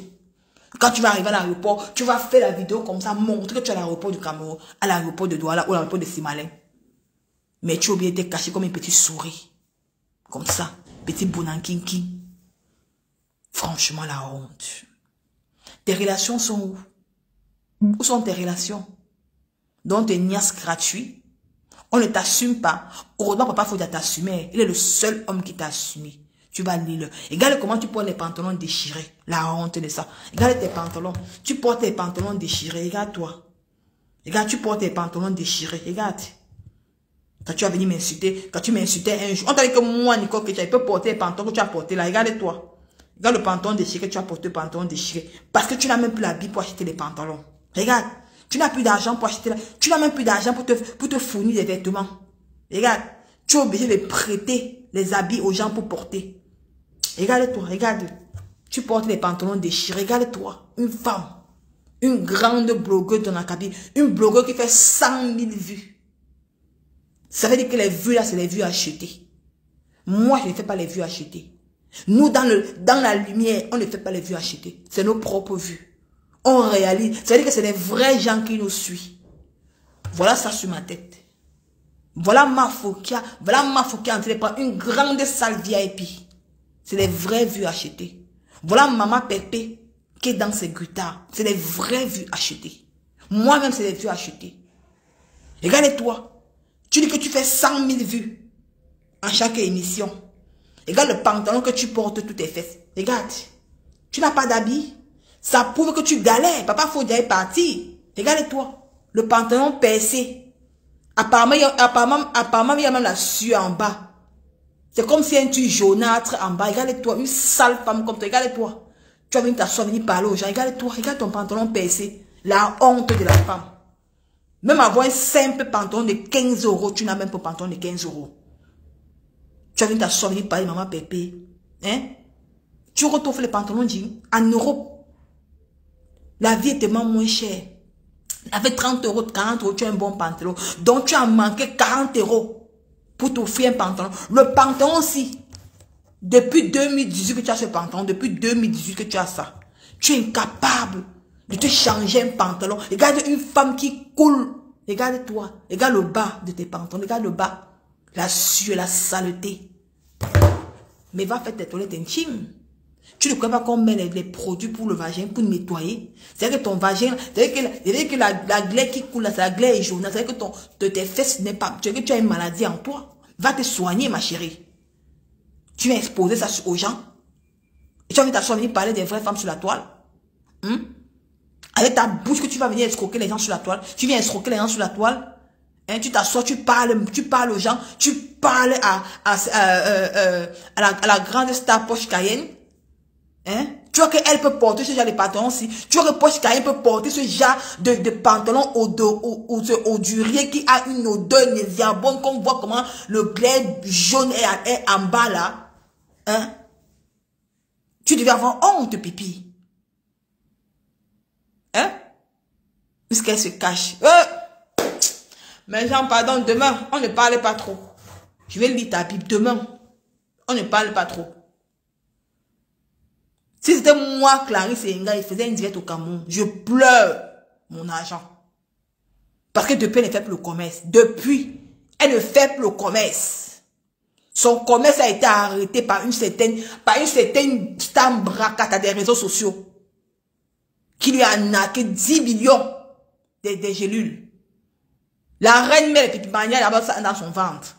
Quand tu vas arriver à l'aéroport, tu vas faire la vidéo comme ça, montrer que tu es à l'aéroport du Cameroun, à l'aéroport de Douala ou à l'aéroport de Simalin. Mais tu as oublié de te cacher comme une petite souris. Comme ça, petit bonankinki. Franchement, la honte. Tes relations sont où? Où sont tes relations? Donc tes niaises gratuits. On ne t'assume pas. Heureusement, papa, faut t'assumer. Il est le seul homme qui t'a assumé. Tu vas lire. Regarde comment tu portes les pantalons déchirés. La honte de ça. Regarde tes pantalons. Tu portes les pantalons déchirés. Regarde-toi. Regarde, tu portes tes pantalons déchirés. Regarde. Quand tu vas venir m'insulter, quand tu m'insultais un jour, on t'a dit que moi, Nicole, que tu peux porter les pantalons que tu as portés là. Regarde-toi. Regarde le pantalon déchiré que tu as porté, le pantalon déchiré. Parce que tu n'as même plus l'habit pour acheter les pantalons. Regarde. Tu n'as plus d'argent pour acheter. Tu n'as même plus d'argent pour te fournir des vêtements. Regarde. Tu es obligé de prêter les habits aux gens pour porter. Regarde-toi, regarde. Tu portes les pantalons déchirés. Regarde-toi. Une femme. Une grande blogueuse dans la cabine. Une blogueuse qui fait 100 000 vues. Ça veut dire que les vues là, c'est les vues achetées. Moi, je ne fais pas les vues achetées. Nous, dans la lumière, on ne fait pas les vues achetées. C'est nos propres vues. On réalise. Ça veut dire que c'est les vrais gens qui nous suivent. Voilà ça sur ma tête. Voilà ma Fokia. Voilà ma Fokia entrée par une grande salle VIP. C'est les vraies vues achetées. Voilà Maman Pépé qui est dans ses guitares. C'est les vraies vues achetées. Moi-même, c'est les vues achetées. Regarde-toi. Tu dis que tu fais 100 000 vues en chaque émission. Regarde le pantalon que tu portes toutes tes fesses. Regarde. Tu n'as pas d'habit. Ça prouve que tu galères. Papa Fodia est parti. Regarde-toi. Le pantalon percé. Apparemment, il y a même la sueur en bas. C'est comme si un tu jaunâtre en bas. Regarde-toi, une sale femme comme toi. Regarde-toi. Tu vas venir t'asseoir, venir parler aux gens. Regarde-toi, regarde ton pantalon percé. La honte de la femme. Même avoir un simple pantalon de 15 €, tu n'as même pas un pantalon de 15 €. Tu vas venir t'asseoir, venir parler Maman Pépé. Hein? Tu retrouves les pantalons jeans en Europe. La vie est tellement moins chère. Avec 30 €, 40 €, tu as un bon pantalon. Donc tu as manqué 40 € pour t'offrir un pantalon. Le pantalon aussi. Depuis 2018 que tu as ce pantalon. Depuis 2018 que tu as ça. Tu es incapable de te changer un pantalon. Regarde une femme qui coule. Regarde-toi. Regarde le bas de tes pantalons. Regarde le bas. La sueur, la saleté. Mais va faire tes toilettes intimes. Tu ne crois pas qu'on met les produits pour le vagin, pour nettoyer. C'est-à-dire que ton vagin, c'est-à-dire que la glaie qui coule, la glaie est jaune. C'est-à-dire que tes fesses n'est pas, c'est-à-dire que tu as une maladie en toi. Va te soigner, ma chérie. Tu viens exposer ça aux gens. Et tu vas venir t'asseoir, venir parler des vraies femmes sur la toile. Avec ta bouche que tu vas venir escroquer les gens sur la toile. Tu viens escroquer les gens sur la toile. Hein, tu t'assois, tu parles aux gens. Tu parles à la grande star Porsche Cayenne. Hein? Tu vois qu'elle peut porter ce genre de pantalon aussi. Tu vois que Porsche Cayenne peut porter ce genre de pantalon odorien qui a une odeur nauséabonde qu'on voit comment le glaive jaune est en bas là. Hein? Tu devais avoir honte, pipi. Hein? Puisqu'elle se cache. Mais Jean, pardon, demain, on ne parle pas trop. Je vais lire ta Bible demain. On ne parle pas trop. Si c'était moi, Clarisse et Inga, il faisait une direct au Cameroun. Je pleure mon argent. Parce que depuis, elle ne fait plus le commerce. Depuis, elle ne fait plus le commerce. Son commerce a été arrêté par une certaine stam bracate à des réseaux sociaux. Qui lui a arnaqué 10 millions. des gélules. La reine mère de Pipimania, d'abord, ça dans son ventre.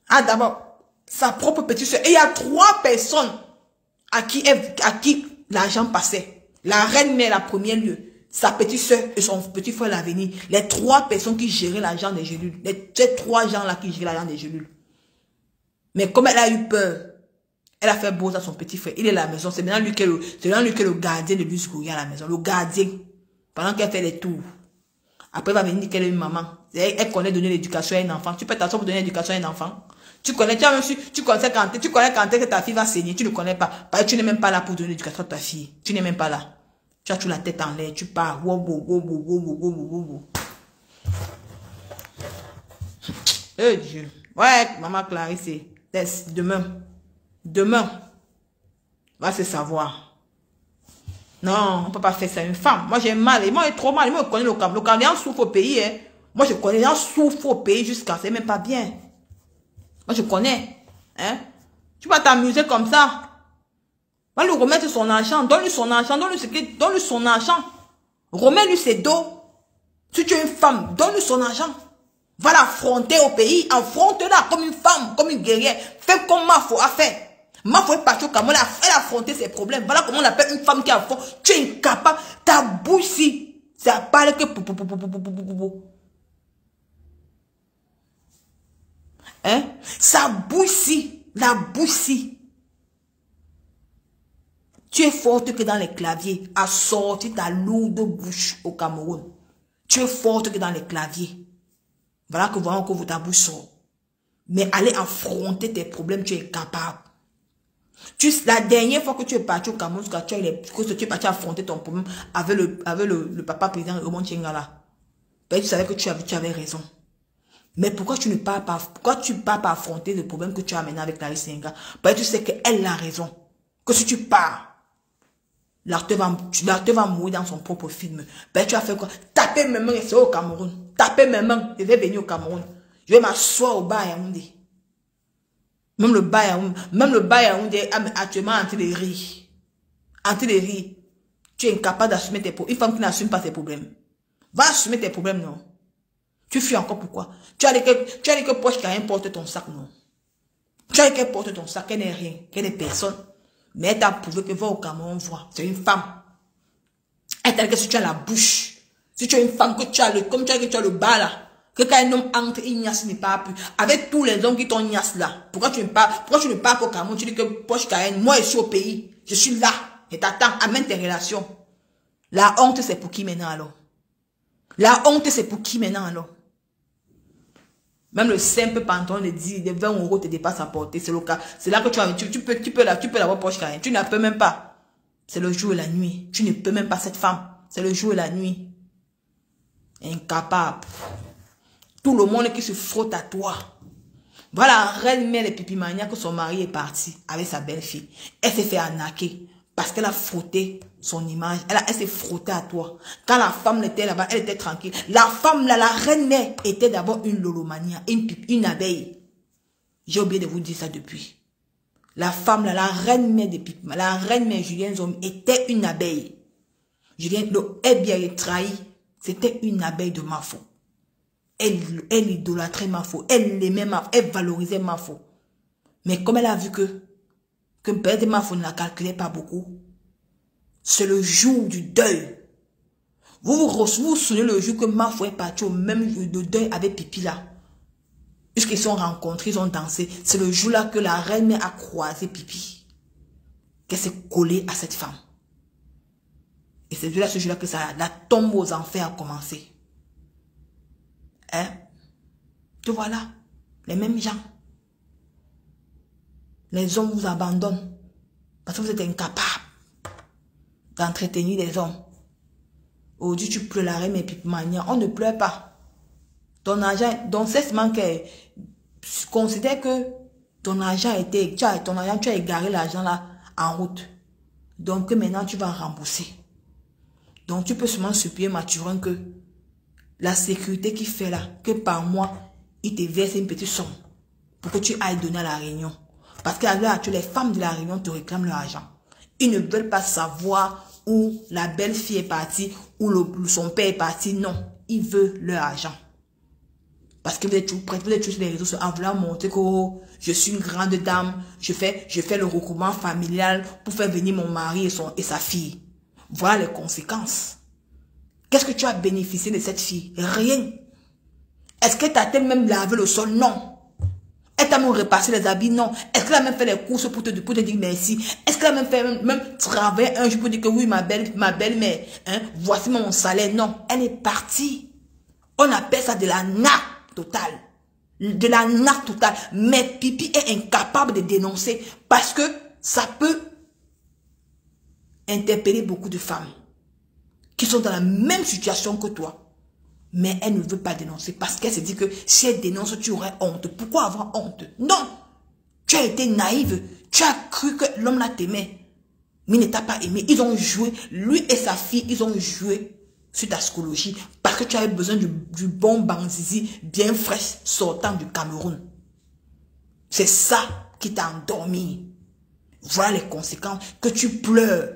Ah, d'abord, sa propre petite soeur. Et il y a 3 personnes à qui l'argent passait. La reine mère, la première lieu. Sa petite soeur et son petit frère l'avenir. Les 3 personnes qui géraient l'argent des gélules. Ces 3 gens-là qui géraient l'argent des gélules. Mais comme elle a eu peur, elle a fait beau à son petit frère. Il est à la maison. C'est maintenant lui qui est le gardien de lui à la maison. Le gardien. Pendant qu'elle fait les tours. Après, elle va venir dire qu'elle est une maman. Elle connaît donner l'éducation à un enfant. Tu peux t'asseoir pour donner l'éducation à un enfant. Tu connais quand que ta fille va saigner. Tu ne connais pas. Parce que tu n'es même pas là pour donner l'éducation à ta fille. Tu n'es même pas là. Tu as toute la tête en l'air. Tu pars. Oh Dieu. Ouais, maman Clarisse. Demain. Demain. Va se savoir. Non, on ne peut pas faire ça à une femme. Moi, j'ai mal. Et moi, j'ai trop mal. Moi, je connais le Cameroun. Le Cameroun souffre au pays. Hein. Moi, je connais les gens souffrent au pays jusqu'à... C'est même pas bien. Moi, je connais. Hein. Tu vas t'amuser comme ça. Va lui remettre son argent. Donne-lui son argent. Donne-lui son argent. Remets-lui ses dos. Si tu es une femme, donne-lui son argent. Va l'affronter au pays. Affronte-la comme une femme, comme une guerrière. Fais comme Mafo a fait. Mafo est parti au Cameroun. Elle a affronté ses problèmes. Voilà comment on appelle une femme qui affronte. Tu es incapable. Ta bouche ici, ça parle que... Hein? Sa bouche ici, la bouche ici. Tu es forte que dans les claviers, à sortir ta lourde bouche au Cameroun. Tu es forte que dans les claviers. Voilà que voyons que ta bouche sort. Mais aller affronter tes problèmes, tu es capable. La dernière fois que tu es parti au Cameroun, que tu es parti affronter ton problème avec le papa président Raymond Tchengala, ben, tu savais que tu avais raison. Mais pourquoi tu ne pars pas, affronter le problème que tu as maintenant avec Clarisse Senga? Ben, tu sais qu'elle a raison. Que si tu pars, l'acteur va mourir dans son propre film. Ben, tu as fait quoi? Taper mes mains et c'est au Cameroun. Taper mes mains, je vais venir au Cameroun. Je vais m'asseoir au bas à Yaoundé. Même le bas à Yaoundé est actuellement en train de rire. En train de rire. Tu es incapable d'assumer tes problèmes. Une femme qui n'assume pas ses problèmes. Va assumer tes problèmes, non? Tu fuis encore pourquoi? Tu as dit que poche qui porte ton sac, non? Tu as dit qu'elle porte ton sac, qu'elle n'est rien, qu'elle n'est personne. Mais elle t'a prouvé que va au Cameroun voir. C'est une femme. Elle t'a dit que si tu as la bouche, si tu es une femme, que tu as comme tu as dit que tu as le bas là, que quand un homme entre, il n'y a n'est pas plus. Avec tous les hommes qui t'ont niasse là, pourquoi tu ne pars pas au Cameroun? Tu dis que poche Cayenne, moi je suis au pays, je suis là, je t'attends, amène tes relations. La honte c'est pour qui maintenant alors? La honte c'est pour qui maintenant alors? Même le simple pantalon de 20 € te dépasse à porter, c'est le cas. C'est là que tu peux l'avoir poche Cayenne. Tu ne peux même pas. C'est le jour et la nuit. Tu ne peux même pas cette femme. C'est le jour et la nuit. Incapable. Tout le monde qui se frotte à toi. Voilà, reine mère de Pipimania que son mari est parti avec sa belle-fille. Elle s'est fait arnaquer parce qu'elle a frotté son image. Elle s'est frottée à toi. Quand la femme était là-bas, elle était tranquille. La femme là, la reine mère, était d'abord une lolomania, une abeille. J'ai oublié de vous dire ça depuis. La femme là, la reine mère de Pipimania, la reine mère Julienne Zombie était une abeille. Julienne, elle bien trahi. C'était une abeille de Mafo. Elle idolâtrait Mafo. Elle l'aimait Mafo. Elle valorisait Mafo. Mais comme elle a vu que peut-être Mafo ne la calculait pas beaucoup, c'est le jour du deuil. Vous vous souvenez le jour que Mafo est parti au même jour de deuil avec Pipi là. Puisqu'ils se sont rencontrés, ils ont dansé. C'est le jour là que la reine a croisé Pipi. Qu'elle s'est collée à cette femme. Et c'est ce jour-là que la tombe aux enfers a commencé. Hein? Te voilà. Les mêmes gens. Les hommes vous abandonnent. Parce que vous êtes incapables d'entretenir les hommes. Aujourd'hui, tu pleures la reine et Pipimania. On ne pleure pas. Ton argent, donc c'est seulement que considère que ton argent a été, tu as égaré l'argent là en route. Donc maintenant tu vas rembourser. Donc tu peux seulement supplier Mathurin que la sécurité qu'il fait là, que par mois, il te verse une petite somme pour que tu ailles donner à la Réunion. Parce qu'à l'heure actuelle, les femmes de la Réunion te réclament leur argent. Ils ne veulent pas savoir où la belle-fille est partie, ou son père est parti. Non, il veut leur argent. Parce que vous êtes toujours prêts, vous êtes toujours sur les réseaux sociaux en voulant montrer que oh, je suis une grande dame, je fais le regroupement familial pour faire venir mon mari et sa fille. Voilà les conséquences. Qu'est-ce que tu as bénéficié de cette fille? Rien. Est-ce qu'elle t'a même lavé le sol? Non. Elle t'a même repassé les habits? Non. Est-ce qu'elle a même fait les courses pour te dire merci? Est-ce qu'elle a même fait même travailler un jour pour dire que oui, ma belle-mère, hein, voici mon salaire? Non. Elle est partie. On appelle ça de la nappe totale. De la nappe totale. Mais Pipi est incapable de dénoncer parce que ça peut interpeller beaucoup de femmes qui sont dans la même situation que toi. Mais elle ne veut pas dénoncer parce qu'elle se dit que si elle dénonce, tu aurais honte. Pourquoi avoir honte? Non! Tu as été naïve. Tu as cru que l'homme là t'aimait. Mais il ne t'a pas aimé. Ils ont joué, lui et sa fille, ils ont joué sur ta psychologie parce que tu avais besoin du bon Banzizi bien frais sortant du Cameroun. C'est ça qui t'a endormi. Voilà les conséquences. Que tu pleures.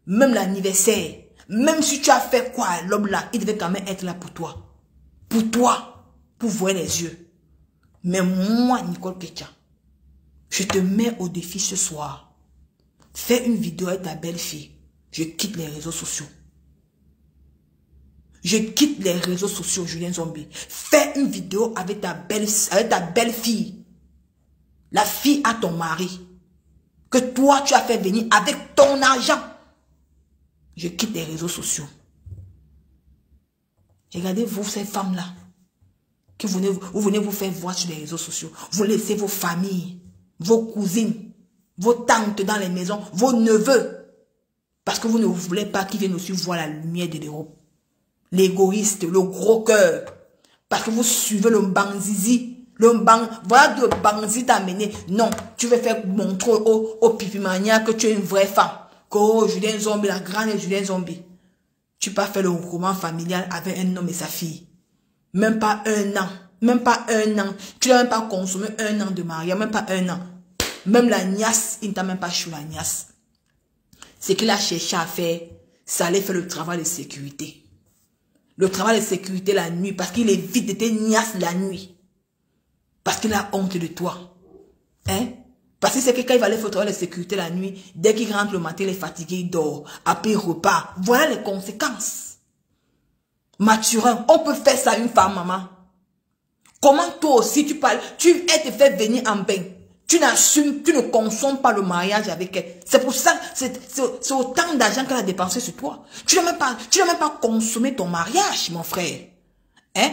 Même l'anniversaire. Même si tu as fait quoi à l'homme là, il devait quand même être là pour toi. Pour toi. Pour voir les yeux. Mais moi, Nicole Ketia, je te mets au défi ce soir. Fais une vidéo avec ta belle-fille. Je quitte les réseaux sociaux. Je quitte les réseaux sociaux, Julien Zombie. Fais une vidéo avec ta belle-fille. La fille à ton mari. Que toi, tu as fait venir avec ton argent. Je quitte les réseaux sociaux. Regardez-vous ces femmes-là. Que vous venez vous faire voir sur les réseaux sociaux. Vous laissez vos familles, vos cousines, vos tantes dans les maisons, vos neveux. Parce que vous ne voulez pas qu'ils viennent aussi voir la lumière de l'Europe. L'égoïste, le gros cœur. Parce que vous suivez le Banzizi. Voilà le Banzizi t'a amené. Non, tu veux faire montrer au Pipimania que tu es une vraie femme. Oh, Julien Zombie, la grande Julien Zombie. Tu peux faire le regroupement familial avec un homme et sa fille. Même pas un an. Même pas un an. Tu n'as même pas consommé un an de mariage. Même pas un an. Même la niasse, il ne t'a même pas chou la niasse. Ce qu'il a cherché à faire, ça allait faire le travail de sécurité. Le travail de sécurité la nuit. Parce qu'il évite de te niasse la nuit. Parce qu'il a honte de toi. Hein? Parce que c'est que quand il va aller faire le travail de sécurité la nuit, dès qu'il rentre le matin, il est fatigué, il dort. Après, il repart. Voilà les conséquences. Mathurin, on peut faire ça à une femme, maman. Comment toi aussi tu parles? Elle te fait venir en bain. Tu n'assumes, tu ne consommes pas le mariage avec elle. C'est pour ça, c'est autant d'argent qu'elle a dépensé sur toi. Tu n'as même pas consommé ton mariage, mon frère. Hein?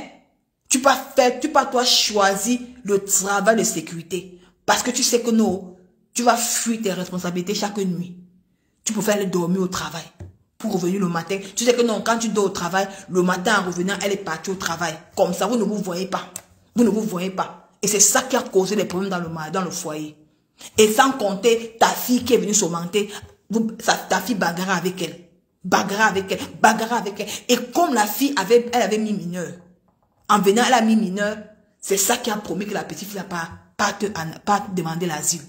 Tu pas toi choisi le travail de sécurité. Parce que tu sais que non, tu vas fuir tes responsabilités chaque nuit. Tu peux faire aller dormir au travail. Pour revenir le matin. Tu sais que non, quand tu dors au travail, le matin en revenant, elle est partie au travail. Comme ça, vous ne vous voyez pas. Vous ne vous voyez pas. Et c'est ça qui a causé les problèmes dans le foyer. Et sans compter ta fille qui est venue s'augmenter, ta fille bagarre avec elle. Bagarre avec elle. Et comme la fille elle avait mis mineur. En venant, elle a mis mineur. C'est ça qui a promis que la petite fille n'a pas demandé l'asile.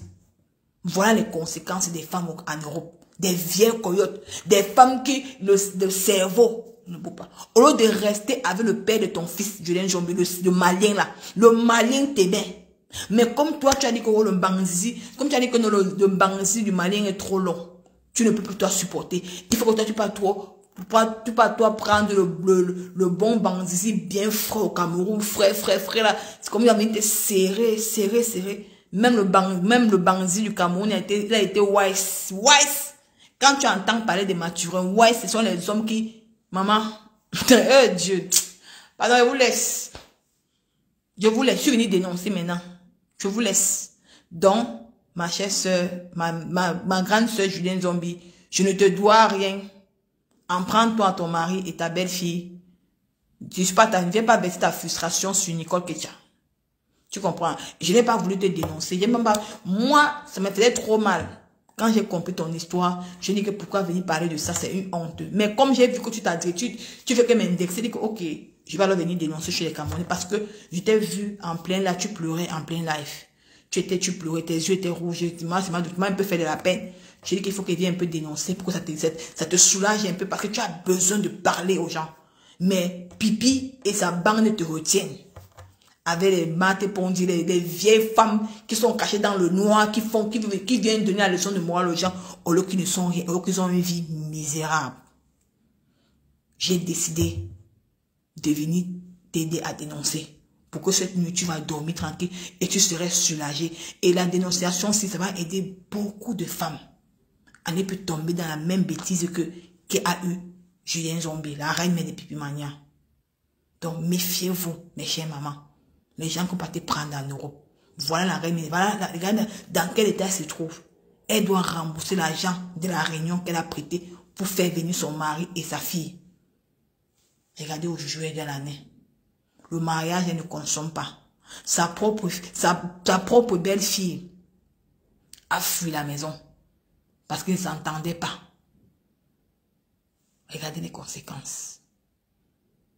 Voilà les conséquences des femmes en Europe. Des vieilles coyotes. Des femmes qui, le cerveau ne peut pas. Au lieu de rester avec le père de ton fils, Julien Zombie, le malien là. Le malien t'aimait. Mais comme toi, tu as dit que le Banzizi, comme tu as dit que le Banzizi du malien est trop long, tu ne peux plus toi supporter. Il faut que toi, tu pas toi prendre le bon Banzizi bien frais au Cameroun, frais là. C'est comme il a été serré. Même le Banzizi du Cameroun, il a été wise. Quand tu entends parler de Mathurin, wise, ce sont les hommes qui, maman, oh Dieu, pardon, je vous laisse. Je suis venu dénoncer maintenant. Je vous laisse. Donc, ma chère soeur, ma grande soeur Julien Zombie, je ne te dois rien. En prends-toi à ton mari et ta belle-fille. Ne viens pas baisser ta frustration sur Nicole Ketia. Tu comprends? Je n'ai pas voulu te dénoncer. Moi, ça me faisait trop mal. Quand j'ai compris ton histoire, je dis que pourquoi venir parler de ça, c'est une honte. Mais comme j'ai vu que tu t'as dit, tu fais que m'indexer, je dis que ok, je vais alors venir dénoncer chez les Camerounais parce que je t'ai vu en plein là, tu pleurais en plein live. Tu pleurais, tes yeux étaient rouges, tu m'as un peu fait de la peine. J'ai dit qu'il faut qu'il vienne un peu dénoncer pour que ça te soulage un peu parce que tu as besoin de parler aux gens. Mais Pipi et sa bande te retiennent. Avec les maths pondis, les vieilles femmes qui sont cachées dans le noir, qui viennent donner la leçon de morale aux gens, au lieu qu'ils ne sont rien, au lieu qu'ils ont une vie misérable. J'ai décidé de venir t'aider à dénoncer. Pour que cette nuit, tu vas dormir tranquille et tu serais soulagé. Et la dénonciation, si ça va aider beaucoup de femmes à ne plus tomber dans la même bêtise qu'a eu Julien Zombie, la reine des Pipimania. Donc, méfiez-vous, mes chères mamans. Les gens qui ont pas te prendre en Europe. Voilà la reine, voilà dans quel état elle se trouve. Elle doit rembourser l'argent de la réunion qu'elle a prêté pour faire venir son mari et sa fille. Regardez où je jouais dans l'année. Le mariage, elle ne consomme pas. Sa propre belle-fille a fui la maison parce qu'ils ne s'entendaient pas. Regardez les conséquences.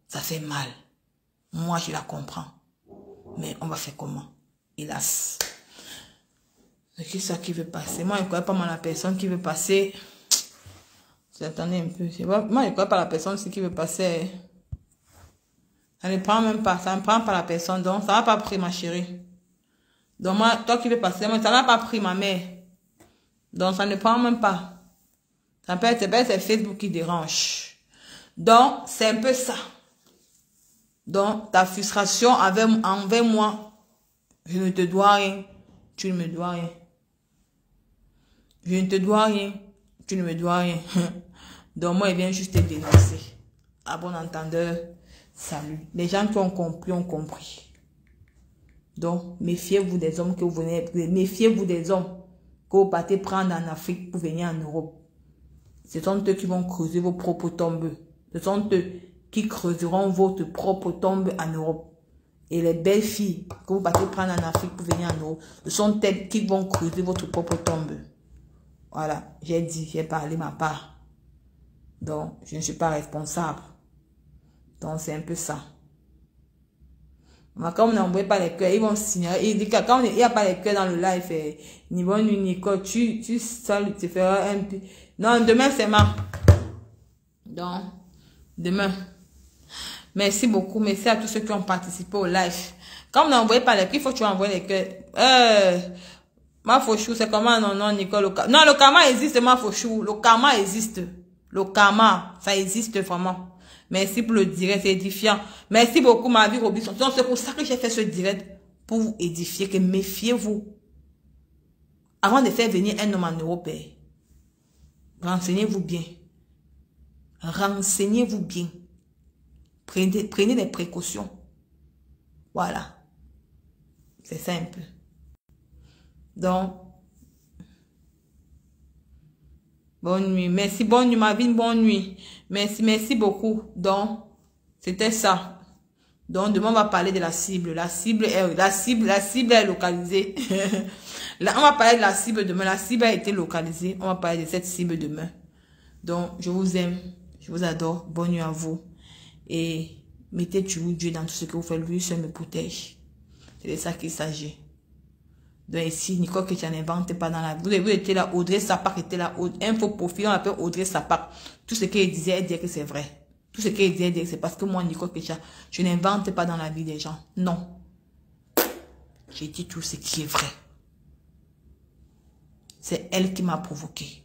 Ça fait mal. Moi, je la comprends. Mais on va faire comment? Hélas. C'est qui ça qui veut passer? Moi, je ne connais pas la personne qui veut passer. Attendez un peu. Moi, je ne connais pas la personne qui veut passer. Ça ne prend même pas. Ça ne prend pas la personne. Donc, ça n'a pas pris ma chérie. Donc, moi, toi qui veux passer, moi, ça n'a pas pris ma mère. Donc, ça ne prend même pas. Ça peut être c'est Facebook qui dérange. Donc, c'est un peu ça. Donc, ta frustration envers moi, je ne te dois rien. Tu ne me dois rien. Je ne te dois rien. Tu ne me dois rien. Donc, moi, je viens juste te dénoncer. À bon entendeur. Salut. Les gens qui ont compris, ont compris. Donc, méfiez-vous des hommes que vous venez. Méfiez-vous des hommes que vous partez prendre en Afrique pour venir en Europe. Ce sont eux qui vont creuser vos propres tombes. Ce sont eux qui creuseront votre propre tombe en Europe. Et les belles filles que vous partez prendre en Afrique pour venir en Europe, ce sont elles qui vont creuser votre propre tombe. Voilà, j'ai dit, j'ai parlé ma part. Donc, je ne suis pas responsable. Donc, c'est un peu ça. Mais quand on n'envoie pas les cœurs, ils vont signer. Ils disent que quand il n'y a pas les cœurs dans le live, niveau Nicole, tu feras un peu. Non, demain, c'est ma. Donc, demain. Merci beaucoup. Merci à tous ceux qui ont participé au live. Quand on n'envoie pas les cœurs, il faut que tu envoies les cœurs. Ma fauchou, c'est comment? Non, Nicole. Non, le karma existe, ma fauchou. Le karma existe. Le karma, ça existe vraiment. Merci pour le direct, c'est édifiant. Merci beaucoup, ma vie Robinson. Donc, c'est pour ça que j'ai fait ce direct, pour vous édifier, que méfiez-vous. Avant de faire venir un homme en Europe, renseignez-vous bien. Renseignez-vous bien. Prenez des précautions. Voilà. C'est ça un peu. Donc, bonne nuit. Merci, bonne nuit, ma vie, bonne nuit. Merci beaucoup. Donc, c'était ça. Donc, demain, on va parler de la cible. La cible est localisée. Là, on va parler de la cible demain. La cible a été localisée. On va parler de cette cible demain. Donc, je vous aime. Je vous adore. Bonne nuit à vous. Et mettez toujours Dieu dans tout ce que vous faites. Lui seul me protège. C'est de ça qu'il s'agit. Donc ici, Nicole que tu n'inventes pas dans la vie. Vous étiez là, Audrey Sapak était là. Un faux profil, on l'appelle Audrey Sapak. Tout ce qu'elle disait, elle disait que c'est vrai. Tout ce qu'elle disait, c'est parce que moi, Nicole Kecha, je n'invente pas dans la vie des gens. Non. J'ai dit tout ce qui est vrai. C'est elle qui m'a provoqué.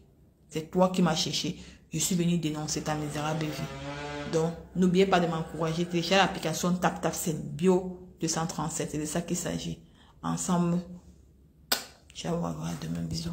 C'est toi qui m'as cherché. Je suis venu dénoncer ta misérable vie. Donc, n'oubliez pas de m'encourager. Téléchargez l'application TapTap, c'est Bio 237. C'est de ça qu'il s'agit. Ensemble. Ciao, à demain, bisous.